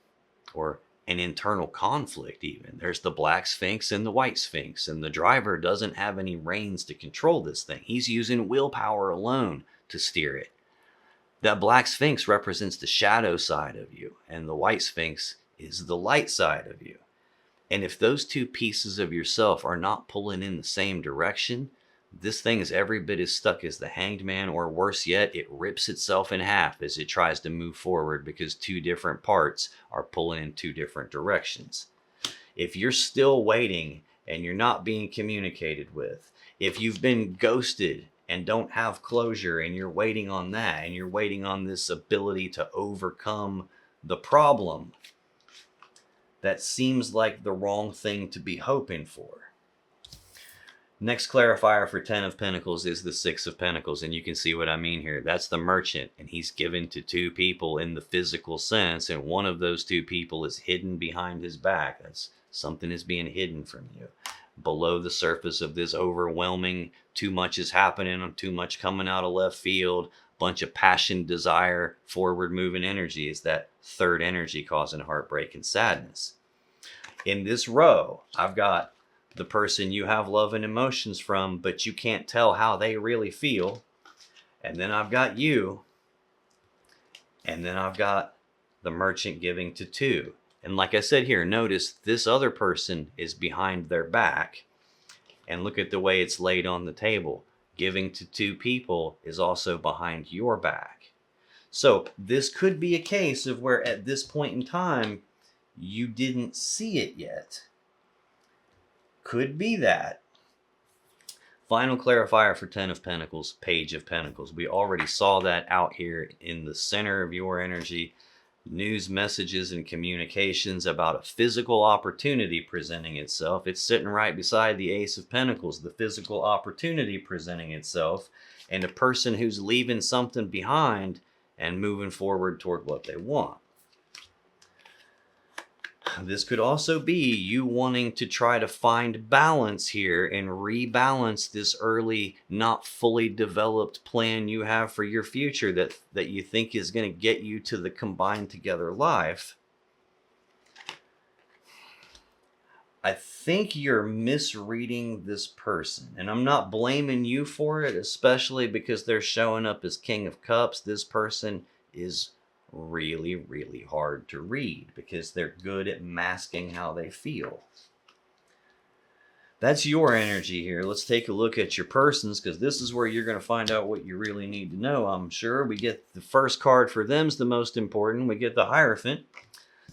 or an internal conflict even. There's the Black Sphinx and the White Sphinx, and the driver doesn't have any reins to control this thing. He's using willpower alone to steer it. That Black Sphinx represents the shadow side of you, and the White Sphinx is the light side of you. And if those two pieces of yourself are not pulling in the same direction, this thing is every bit as stuck as the Hanged Man, or worse yet, it rips itself in half as it tries to move forward because two different parts are pulling in two different directions. If you're still waiting and you're not being communicated with, if you've been ghosted and don't have closure and you're waiting on that, and you're waiting on this ability to overcome the problem, that seems like the wrong thing to be hoping for. Next clarifier for 10 of Pentacles is the 6 of Pentacles, and you can see what I mean here. That's the merchant, and he's given to two people in the physical sense, and one of those two people is hidden behind his back. That's something is being hidden from you. Below the surface of this overwhelming, too much is happening, too much coming out of left field, bunch of passion, desire, forward moving energy is that third energy causing heartbreak and sadness. In this row, I've got the person you have love and emotions from, but you can't tell how they really feel. And then I've got you. And then I've got the merchant giving to two. And like I said here, notice this other person is behind their back. And look at the way it's laid on the table. Giving to two people is also behind your back. So this could be a case of where at this point in time, you didn't see it yet. Could be that. Final clarifier for 10 of Pentacles, Page of Pentacles. We already saw that out here in the center of your energy. News, messages, and communications about a physical opportunity presenting itself. It's sitting right beside the Ace of Pentacles, the physical opportunity presenting itself, and a person who's leaving something behind and moving forward toward what they want. This could also be you wanting to try to find balance here and rebalance this early, not fully developed plan you have for your future that you think is going to get you to the combined together life. I think you're misreading this person, and I'm not blaming you for it, especially because they're showing up as King of Cups. This person is really, really hard to read because they're good at masking how they feel. That's your energy here. Let's take a look at your persons, because this is where you're going to find out what you really need to know, I'm sure. We get the first card for them's the most important. We get the Hierophant.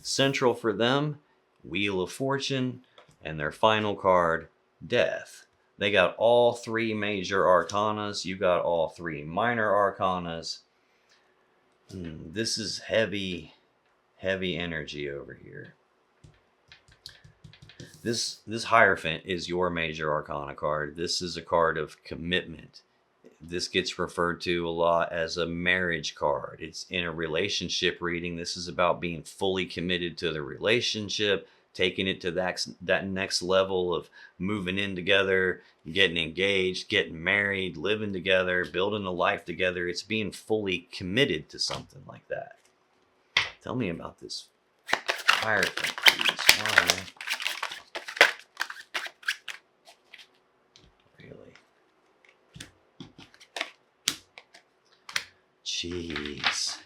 Central for them, Wheel of Fortune, and their final card, Death. They got all three major arcanas. You got all three minor arcanas. This is heavy, heavy energy over here. This Hierophant is your major arcana card. This is a card of commitment. This gets referred to a lot as a marriage card. It's in a relationship reading. This is about being fully committed to the relationship, taking it to that next level of moving in together, getting engaged, getting married, living together, building a life together. It's being fully committed to something like that. Tell me about this Hierophant, please. Why? Really? Jeez.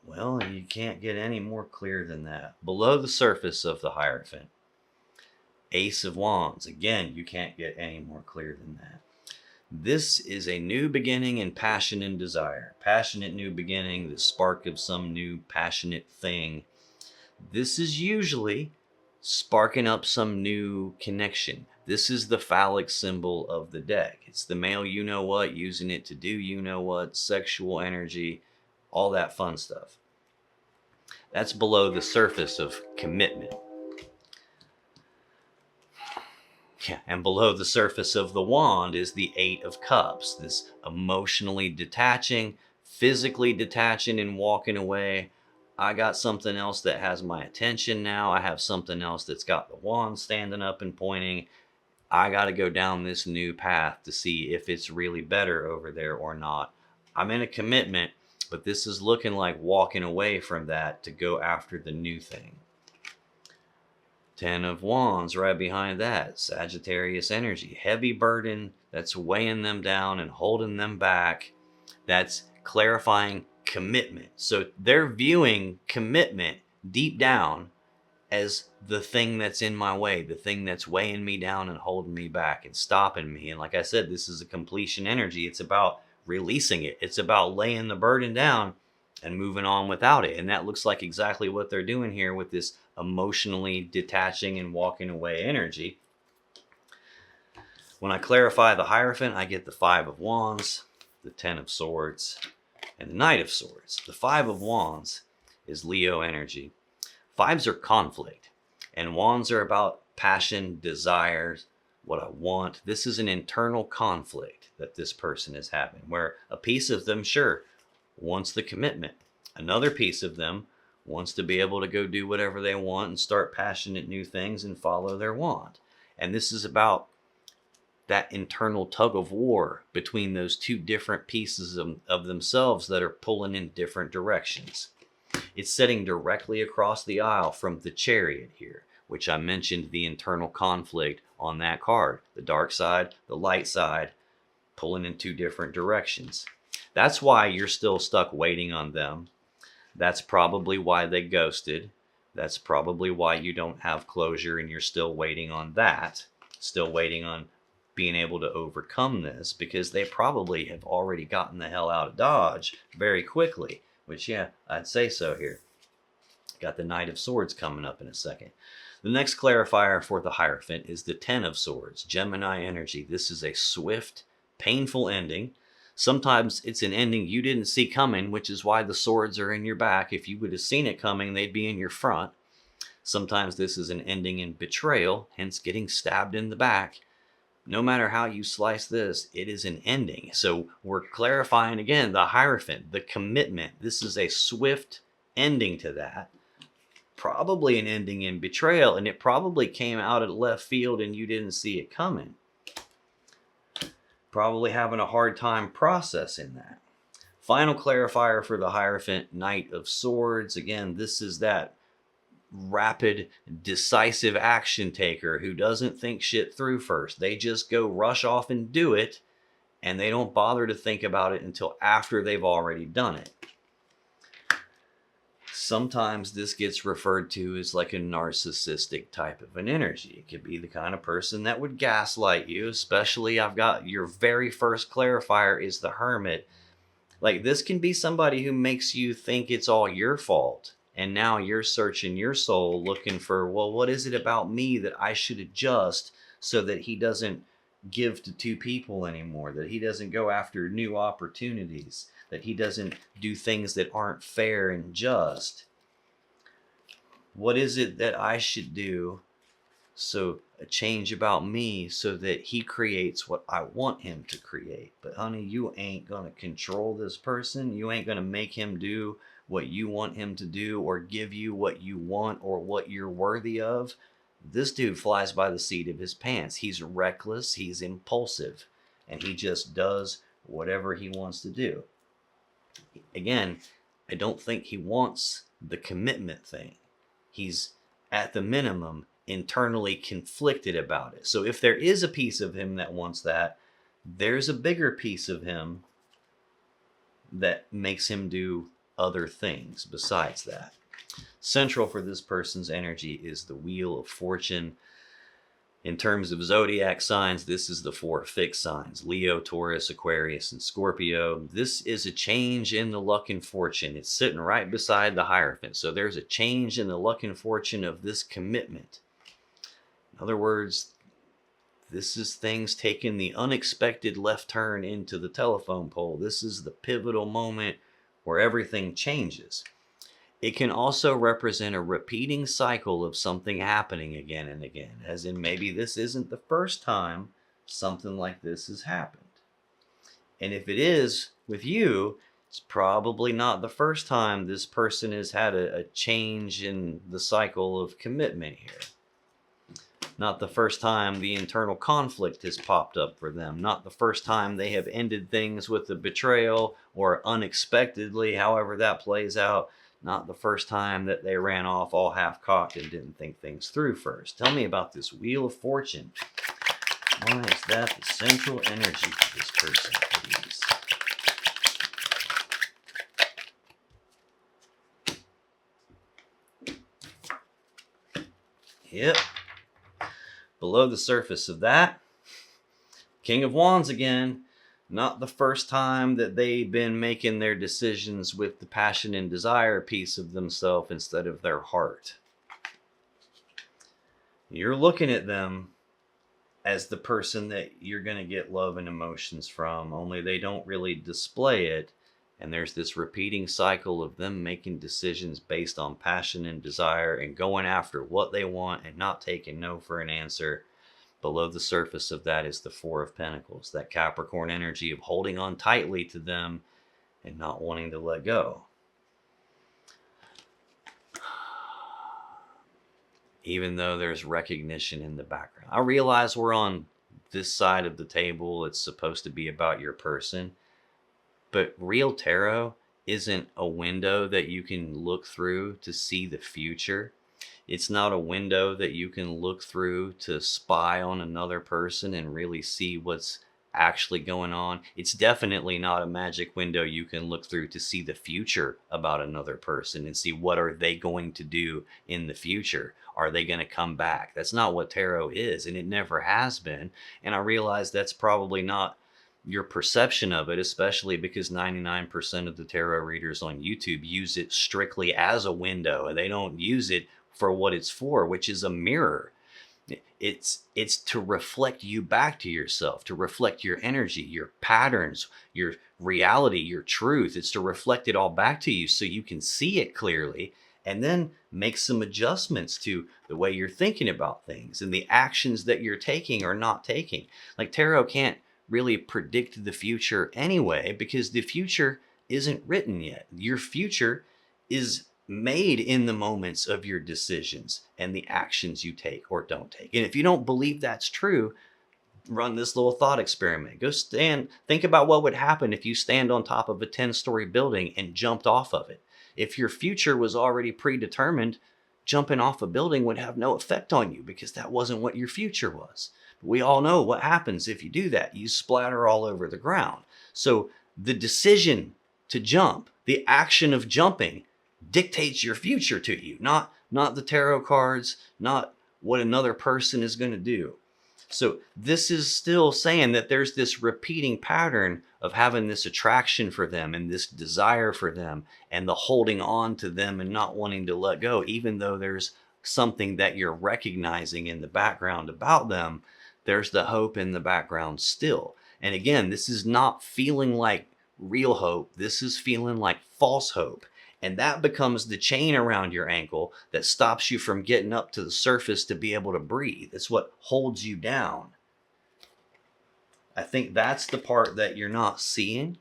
Well, you can't get any more clear than that. Below the surface of the Hierophant, Ace of Wands. Again, you can't get any more clear than that. This is a new beginning in passion and desire. Passionate new beginning, the spark of some new passionate thing. This is usually sparking up some new connection. This is the phallic symbol of the deck. It's the male you-know-what, using it to do you-know-what, sexual energy, all that fun stuff. That's below the surface of commitment. Yeah, and below the surface of the wand is the Eight of Cups, this emotionally detaching, physically detaching and walking away. I got something else that has my attention now. I have something else that's got the wand standing up and pointing. I got to go down this new path to see if it's really better over there or not. I'm in a commitment, but this is looking like walking away from that to go after the new thing. 10 of Wands right behind that. Sagittarius energy. Heavy burden that's weighing them down and holding them back. That's clarifying commitment. So they're viewing commitment deep down as the thing that's in my way, the thing that's weighing me down and holding me back and stopping me. And like I said, this is a completion energy. It's about releasing it. It's about laying the burden down and moving on without it. And that looks like exactly what they're doing here with this emotionally detaching and walking away energy. When I clarify the Hierophant, I get the 5 of Wands, the 10 of Swords, and the Knight of Swords. The 5 of Wands is Leo energy. Fives are conflict, and Wands are about passion, desires, what I want. This is an internal conflict that this person is having, where a piece of them, sure, wants the commitment. Another piece of them wants to be able to go do whatever they want and start passionate new things and follow their want. And this is about that internal tug of war between those two different pieces of themselves that are pulling in different directions. It's sitting directly across the aisle from the Chariot here, which I mentioned the internal conflict on that card. The dark side, the light side, pulling in two different directions. That's why you're still stuck waiting on them. That's probably why they ghosted. That's probably why you don't have closure and you're still waiting on that. Still waiting on being able to overcome this, because they probably have already gotten the hell out of Dodge very quickly, which, yeah, I'd say so here. Got the Knight of Swords coming up in a second. The next clarifier for the Hierophant is the Ten of Swords, Gemini energy. This is a swift, painful ending. Sometimes it's an ending you didn't see coming, which is why the swords are in your back. If you would have seen it coming, they'd be in your front. Sometimes this is an ending in betrayal, hence getting stabbed in the back. No matter how you slice this, it is an ending. So we're clarifying again the Hierophant, the commitment. This is a swift ending to that. Probably an ending in betrayal, and it probably came out of left field and you didn't see it coming. Probably having a hard time processing that. Final clarifier for the Hierophant, Knight of Swords. Again, this is that rapid, decisive action taker who doesn't think shit through first. They just go rush off and do it, and they don't bother to think about it until after they've already done it. Sometimes this gets referred to as like a narcissistic type of an energy. It could be the kind of person that would gaslight you, especially I've got your very first clarifier is the Hermit. Like, this can be somebody who makes you think it's all your fault. And now you're searching your soul looking for, well, what is it about me that I should adjust so that he doesn't give to two people anymore, that he doesn't go after new opportunities, that he doesn't do things that aren't fair and just. What is it that I should do, so a change about me, so that he creates what I want him to create? But honey, you ain't gonna control this person. You ain't gonna make him do what you want him to do or give you what you want or what you're worthy of. This dude flies by the seat of his pants. He's reckless, he's impulsive, and he just does whatever he wants to do. Again, I don't think he wants the commitment thing. He's, at the minimum, internally conflicted about it. So if there is a piece of him that wants that, there's a bigger piece of him that makes him do other things besides that. Central for this person's energy is the Wheel of Fortune. In terms of zodiac signs, this is the 4 fixed signs: Leo, Taurus, Aquarius, and Scorpio. This is a change in the luck and fortune. It's sitting right beside the Hierophant. So there's a change in the luck and fortune of this commitment. In other words, this is things taking the unexpected left turn into the telephone pole. This is the pivotal moment where everything changes. It can also represent a repeating cycle of something happening again and again, as in maybe this isn't the first time something like this has happened. And if it is with you, it's probably not the first time this person has had a change in the cycle of commitment here. Not the first time the internal conflict has popped up for them. Not the first time they have ended things with a betrayal or unexpectedly, however that plays out. Not the first time that they ran off all half-cocked and didn't think things through first. Tell me about this Wheel of Fortune. Why is that the central energy for this person, please? Yep. Below the surface of that, King of Wands again. Not the first time that they've been making their decisions with the passion and desire piece of themselves instead of their heart. You're looking at them as the person that you're going to get love and emotions from, only they don't really display it. And there's this repeating cycle of them making decisions based on passion and desire and going after what they want and not taking no for an answer. Below the surface of that is the Four of Pentacles, that Capricorn energy of holding on tightly to them and not wanting to let go. Even though there's recognition in the background. I realize we're on this side of the table. It's supposed to be about your person. But real tarot isn't a window that you can look through to see the future. It's not a window that you can look through to spy on another person and really see what's actually going on. It's definitely not a magic window you can look through to see the future about another person and see what are they going to do in the future. Are they going to come back? That's not what tarot is, and it never has been. And I realize that's probably not your perception of it, especially because 99% of the tarot readers on YouTube use it strictly as a window, and they don't use it for what it's for, which is a mirror. It's to reflect you back to yourself, to reflect your energy, your patterns, your reality, your truth. It's to reflect it all back to you so you can see it clearly and then make some adjustments to the way you're thinking about things and the actions that you're taking or not taking. Like tarot can't really predict the future anyway, because the future isn't written yet. Your future is made in the moments of your decisions and the actions you take or don't take. And if you don't believe that's true, run this little thought experiment. Go think about what would happen if you stand on top of a 10-story building and jumped off of it. If your future was already predetermined, jumping off a building would have no effect on you because that wasn't what your future was. We all know what happens if you do that. You splatter all over the ground. So the decision to jump, the action of jumping, dictates your future to you, not the tarot cards, not what another person is going to do. So this is still saying that there's this repeating pattern of having this attraction for them and this desire for them and the holding on to them and not wanting to let go, even though there's something that you're recognizing in the background about them. There's the hope in the background still. And again, this is not feeling like real hope. This is feeling like false hope. And that becomes the chain around your ankle that stops you from getting up to the surface to be able to breathe. It's what holds you down. I think that's the part that you're not seeing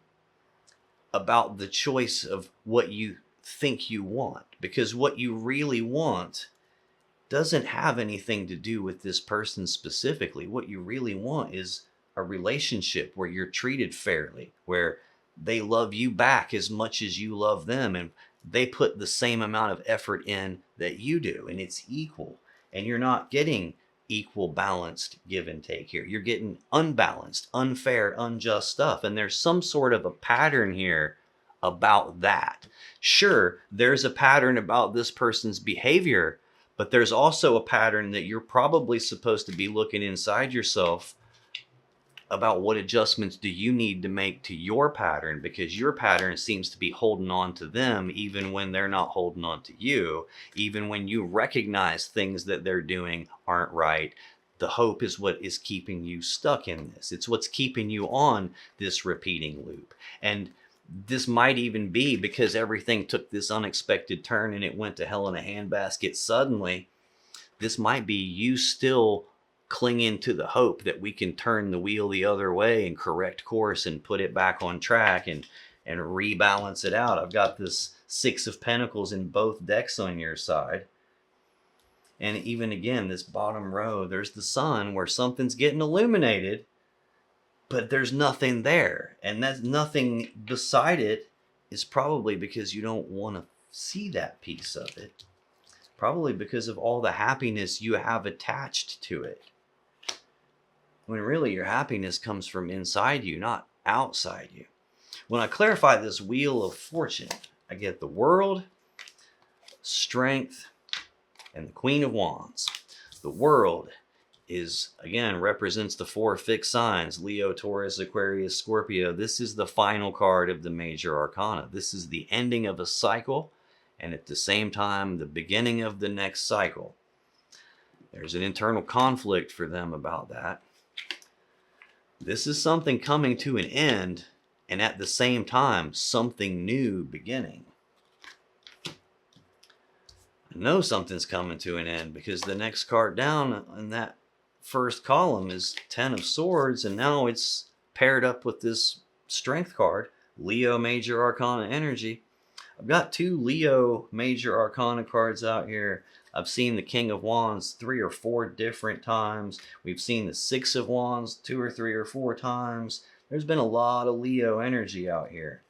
about the choice of what you think you want. Because what you really want doesn't have anything to do with this person specifically. What you really want is a relationship where you're treated fairly, where they love you back as much as you love them, and they put the same amount of effort in that you do, and it's equal. And you're not getting equal balanced give and take here. You're getting unbalanced, unfair, unjust stuff. And there's some sort of a pattern here about that. Sure, there's a pattern about this person's behavior, but there's also a pattern that you're probably supposed to be looking inside yourself about what adjustments do you need to make to your pattern, because your pattern seems to be holding on to them even when they're not holding on to you, even when you recognize things that they're doing aren't right. The hope is what is keeping you stuck in this. It's what's keeping you on this repeating loop. And this might even be because everything took this unexpected turn and it went to hell in a handbasket suddenly. This might be you still clinging to the hope that we can turn the wheel the other way and correct course and put it back on track and rebalance it out. I've got this Six of Pentacles in both decks on your side. And even again, this bottom row, there's the sun where something's getting illuminated, but there's nothing there. And that nothing beside it is probably because you don't want to see that piece of it. Probably because of all the happiness you have attached to it. When really your happiness comes from inside you, not outside you. When I clarify this Wheel of Fortune, I get the World, Strength, and the Queen of Wands. The World is, again, represents the four fixed signs: Leo, Taurus, Aquarius, Scorpio. This is the final card of the major arcana. This is the ending of a cycle, and at the same time, the beginning of the next cycle. There's an internal conflict for them about that. This is something coming to an end, and at the same time, something new beginning. I know something's coming to an end because the next card down in that first column is 10 of Swords, and now it's paired up with this Strength card, Leo Major Arcana Energy. I've got 2 Leo Major Arcana cards out here. I've seen the King of Wands 3 or 4 different times. We've seen the 6 of Wands 2 or 3 or 4 times. There's been a lot of Leo energy out here.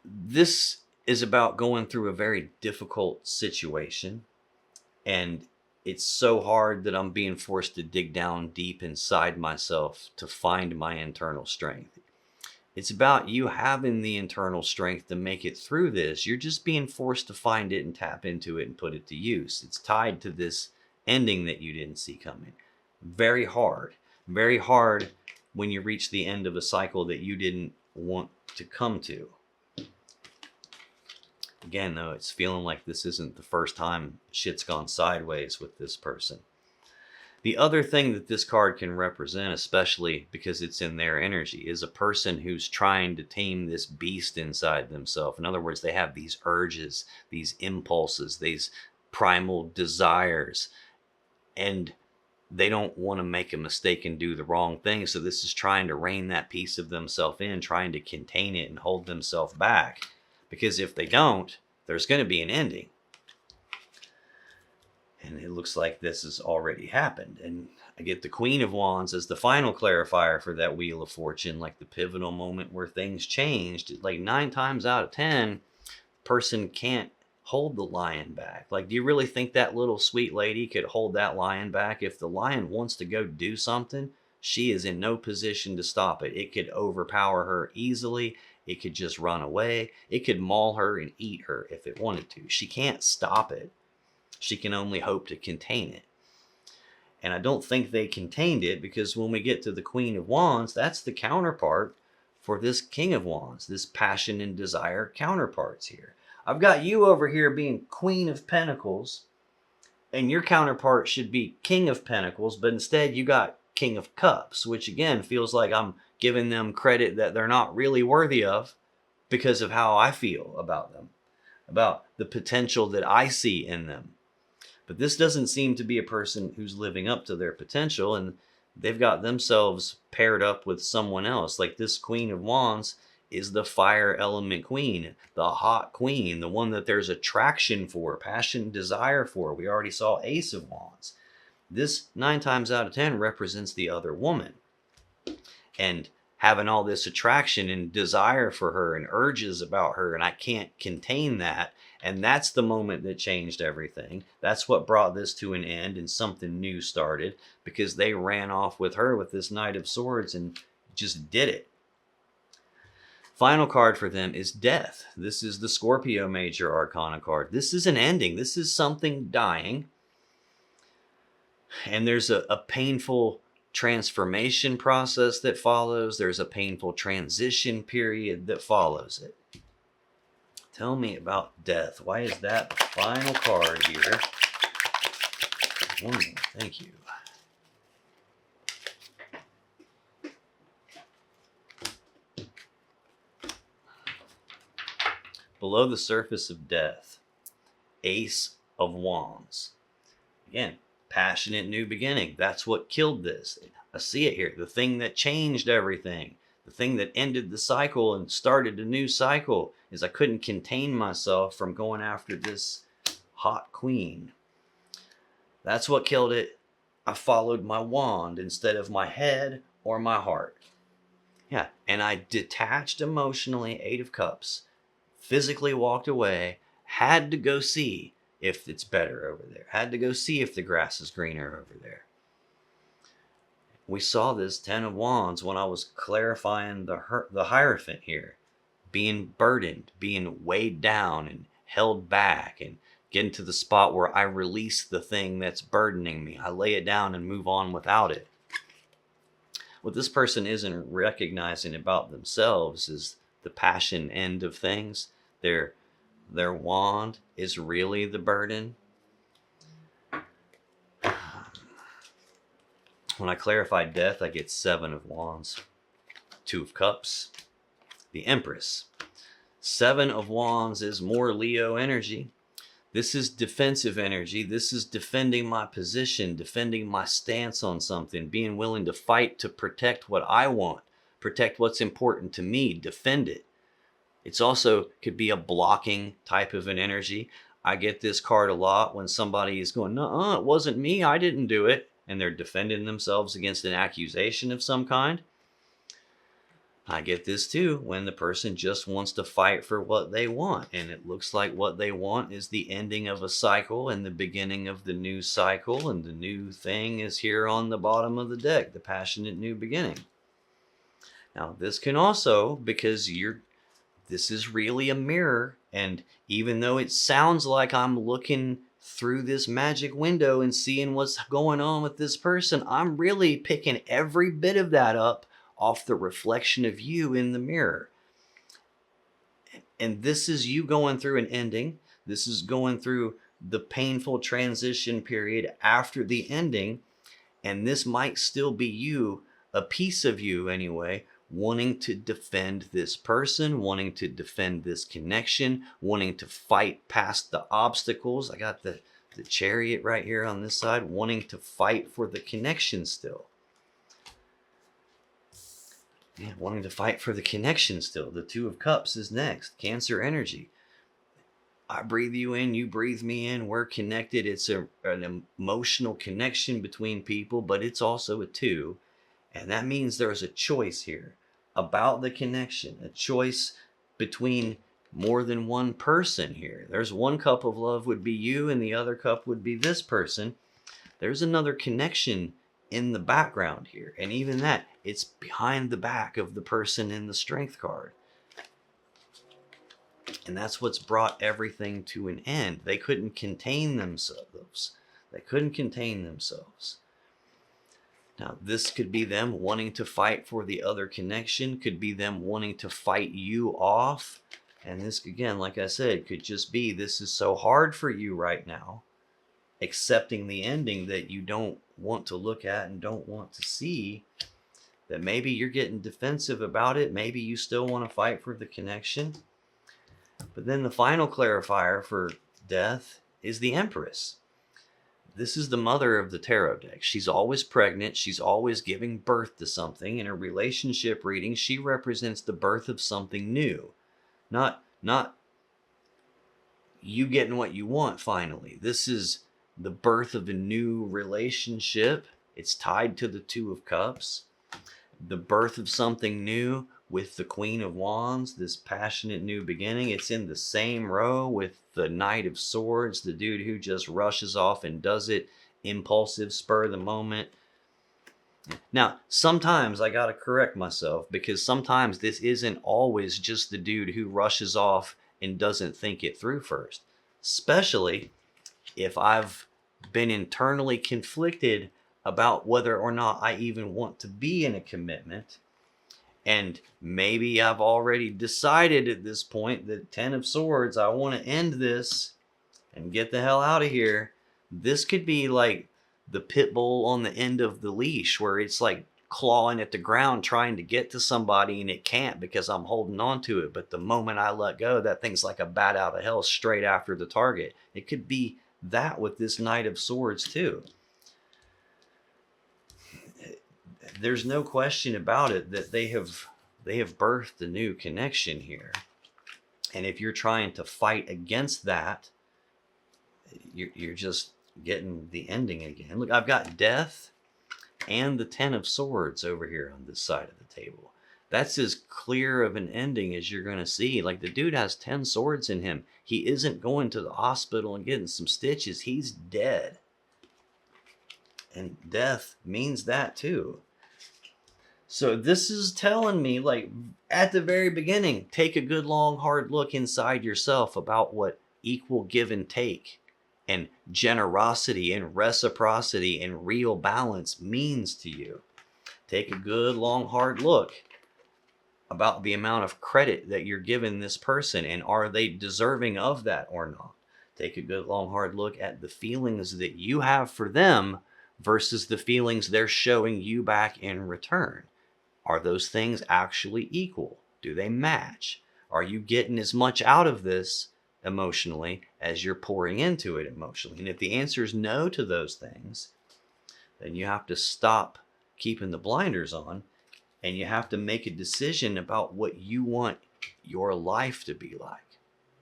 This is about going through a very difficult situation, and it's so hard that I'm being forced to dig down deep inside myself to find my internal strength. It's about you having the internal strength to make it through this. You're just being forced to find it and tap into it and put it to use. It's tied to this ending that you didn't see coming. Very hard. Very hard when you reach the end of a cycle that you didn't want to come to. Again, though, it's feeling like this isn't the first time shit's gone sideways with this person. The other thing that this card can represent, especially because it's in their energy, is a person who's trying to tame this beast inside themselves. In other words, they have these urges, these impulses, these primal desires, and they don't want to make a mistake and do the wrong thing. So this is trying to rein that piece of themselves in, trying to contain it and hold themselves back. Because if they don't, there's going to be an ending. And it looks like this has already happened. And I get the Queen of Wands as the final clarifier for that Wheel of Fortune, like the pivotal moment where things changed. Like 9 times out of 10, the person can't hold the lion back. Like, do you really think that little sweet lady could hold that lion back? If the lion wants to go do something, she is in no position to stop it. It could overpower her easily. It could just run away. It could maul her and eat her if it wanted to. She can't stop it. She can only hope to contain it. And I don't think they contained it, because when we get to the Queen of Wands, that's the counterpart for this King of Wands, this passion and desire counterparts here. I've got you over here being Queen of Pentacles, and your counterpart should be King of Pentacles, but instead you got King of Cups, which again feels like I'm giving them credit that they're not really worthy of because of how I feel about them, about the potential that I see in them. But this doesn't seem to be a person who's living up to their potential, and they've got themselves paired up with someone else. Like this Queen of Wands is the fire element queen, the hot queen, the one that there's attraction for, passion, desire for. We already saw Ace of Wands. This 9 times out of 10 represents the other woman. And having all this attraction and desire for her and urges about her, and I can't contain that. And that's the moment that changed everything. That's what brought this to an end and something new started, because they ran off with her with this Knight of Swords and just did it. Final card for them is Death. This is the Scorpio Major Arcana card. This is an ending. This is something dying. And there's a painful transformation process that follows. There's a painful transition period that follows it. Tell me about Death. Why is that the final card here? Thank you. Below the surface of Death, Ace of Wands. Again, passionate new beginning. That's what killed this. I see it here. The thing that changed everything. The thing that ended the cycle and started a new cycle is I couldn't contain myself from going after this hot queen. That's what killed it. I followed my wand instead of my head or my heart. Yeah, and I detached emotionally, 8 of Cups, physically walked away, had to go see if it's better over there, had to go see if the grass is greener over there. We saw this 10 of Wands when I was clarifying the Hierophant here. Being burdened, being weighed down and held back, and getting to the spot where I release the thing that's burdening me. I lay it down and move on without it. What this person isn't recognizing about themselves is the passion end of things. Their wand is really the burden. When I clarify Death, I get 7 of Wands, 2 of Cups, the Empress. 7 of Wands is more Leo energy. This is defensive energy. This is defending my position, defending my stance on something, being willing to fight to protect what I want, protect what's important to me, defend it. It's also could be a blocking type of an energy. I get this card a lot when somebody is going, "No, it wasn't me. I didn't do it." And they're defending themselves against an accusation of some kind. I get this too when the person just wants to fight for what they want. And it looks like what they want is the ending of a cycle and the beginning of the new cycle. And the new thing is here on the bottom of the deck, the passionate new beginning. Now, this can also, because this is really a mirror. And even though it sounds like I'm looking through this magic window and seeing what's going on with this person, I'm really picking every bit of that up off the reflection of you in the mirror. And this is you going through an ending. This is going through the painful transition period after the ending. And this might still be you, a piece of you anyway, wanting to defend this person, wanting to defend this connection, wanting to fight past the obstacles. I got the Chariot right here on this side, wanting to fight for the connection still. Yeah, wanting to fight for the connection still. The Two of Cups is next. Cancer energy. I breathe you in, you breathe me in. We're connected. It's an emotional connection between people, but it's also a two. And that means there's a choice here about the connection, a choice between more than one person here. There's one cup of love would be you, and the other cup would be this person. There's another connection in the background here. And even that, it's behind the back of the person in the Strength card. And that's what's brought everything to an end. They couldn't contain themselves. They couldn't contain themselves. Now, this could be them wanting to fight for the other connection, could be them wanting to fight you off. And this, again, like I said, could just be, this is so hard for you right now, accepting the ending that you don't want to look at and don't want to see, that maybe you're getting defensive about it. Maybe you still want to fight for the connection. But then the final clarifier for death is the Empress. This is the mother of the tarot deck. She's always pregnant. She's always giving birth to something. In a relationship reading, she represents the birth of something new. Not you getting what you want finally. This is the birth of a new relationship. It's tied to the Two of Cups. The birth of something new with the Queen of Wands, this passionate new beginning. It's in the same row with the Knight of Swords, the dude who just rushes off and does it, impulsive, spur of the moment. Now, sometimes I gotta correct myself, because sometimes this isn't always just the dude who rushes off and doesn't think it through first. Especially if I've been internally conflicted about whether or not I even want to be in a commitment. And maybe I've already decided at this point that 10 of Swords, I want to end this and get the hell out of here. This could be like the pit bull on the end of the leash, where it's like clawing at the ground trying to get to somebody, and it can't because I'm holding on to it. But the moment I let go, that thing's like a bat out of hell straight after the target. It could be that with this Knight of Swords too. There's no question about it that they have birthed a new connection here. And if you're trying to fight against that, you're just getting the ending again. Look, I've got Death and the 10 of Swords over here on this side of the table. That's as clear of an ending as you're going to see. Like, the dude has 10 swords in him. He isn't going to the hospital and getting some stitches. He's dead. And death means that too. So this is telling me, like, at the very beginning, take a good long hard look inside yourself about what equal give and take and generosity and reciprocity and real balance means to you. Take a good long hard look about the amount of credit that you're giving this person, and are they deserving of that or not. Take a good long hard look at the feelings that you have for them versus the feelings they're showing you back in return. Are those things actually equal? Do they match? Are you getting as much out of this emotionally as you're pouring into it emotionally. And if the answer is no to those things, then you have to stop keeping the blinders on, and you have to make a decision about what you want your life to be like.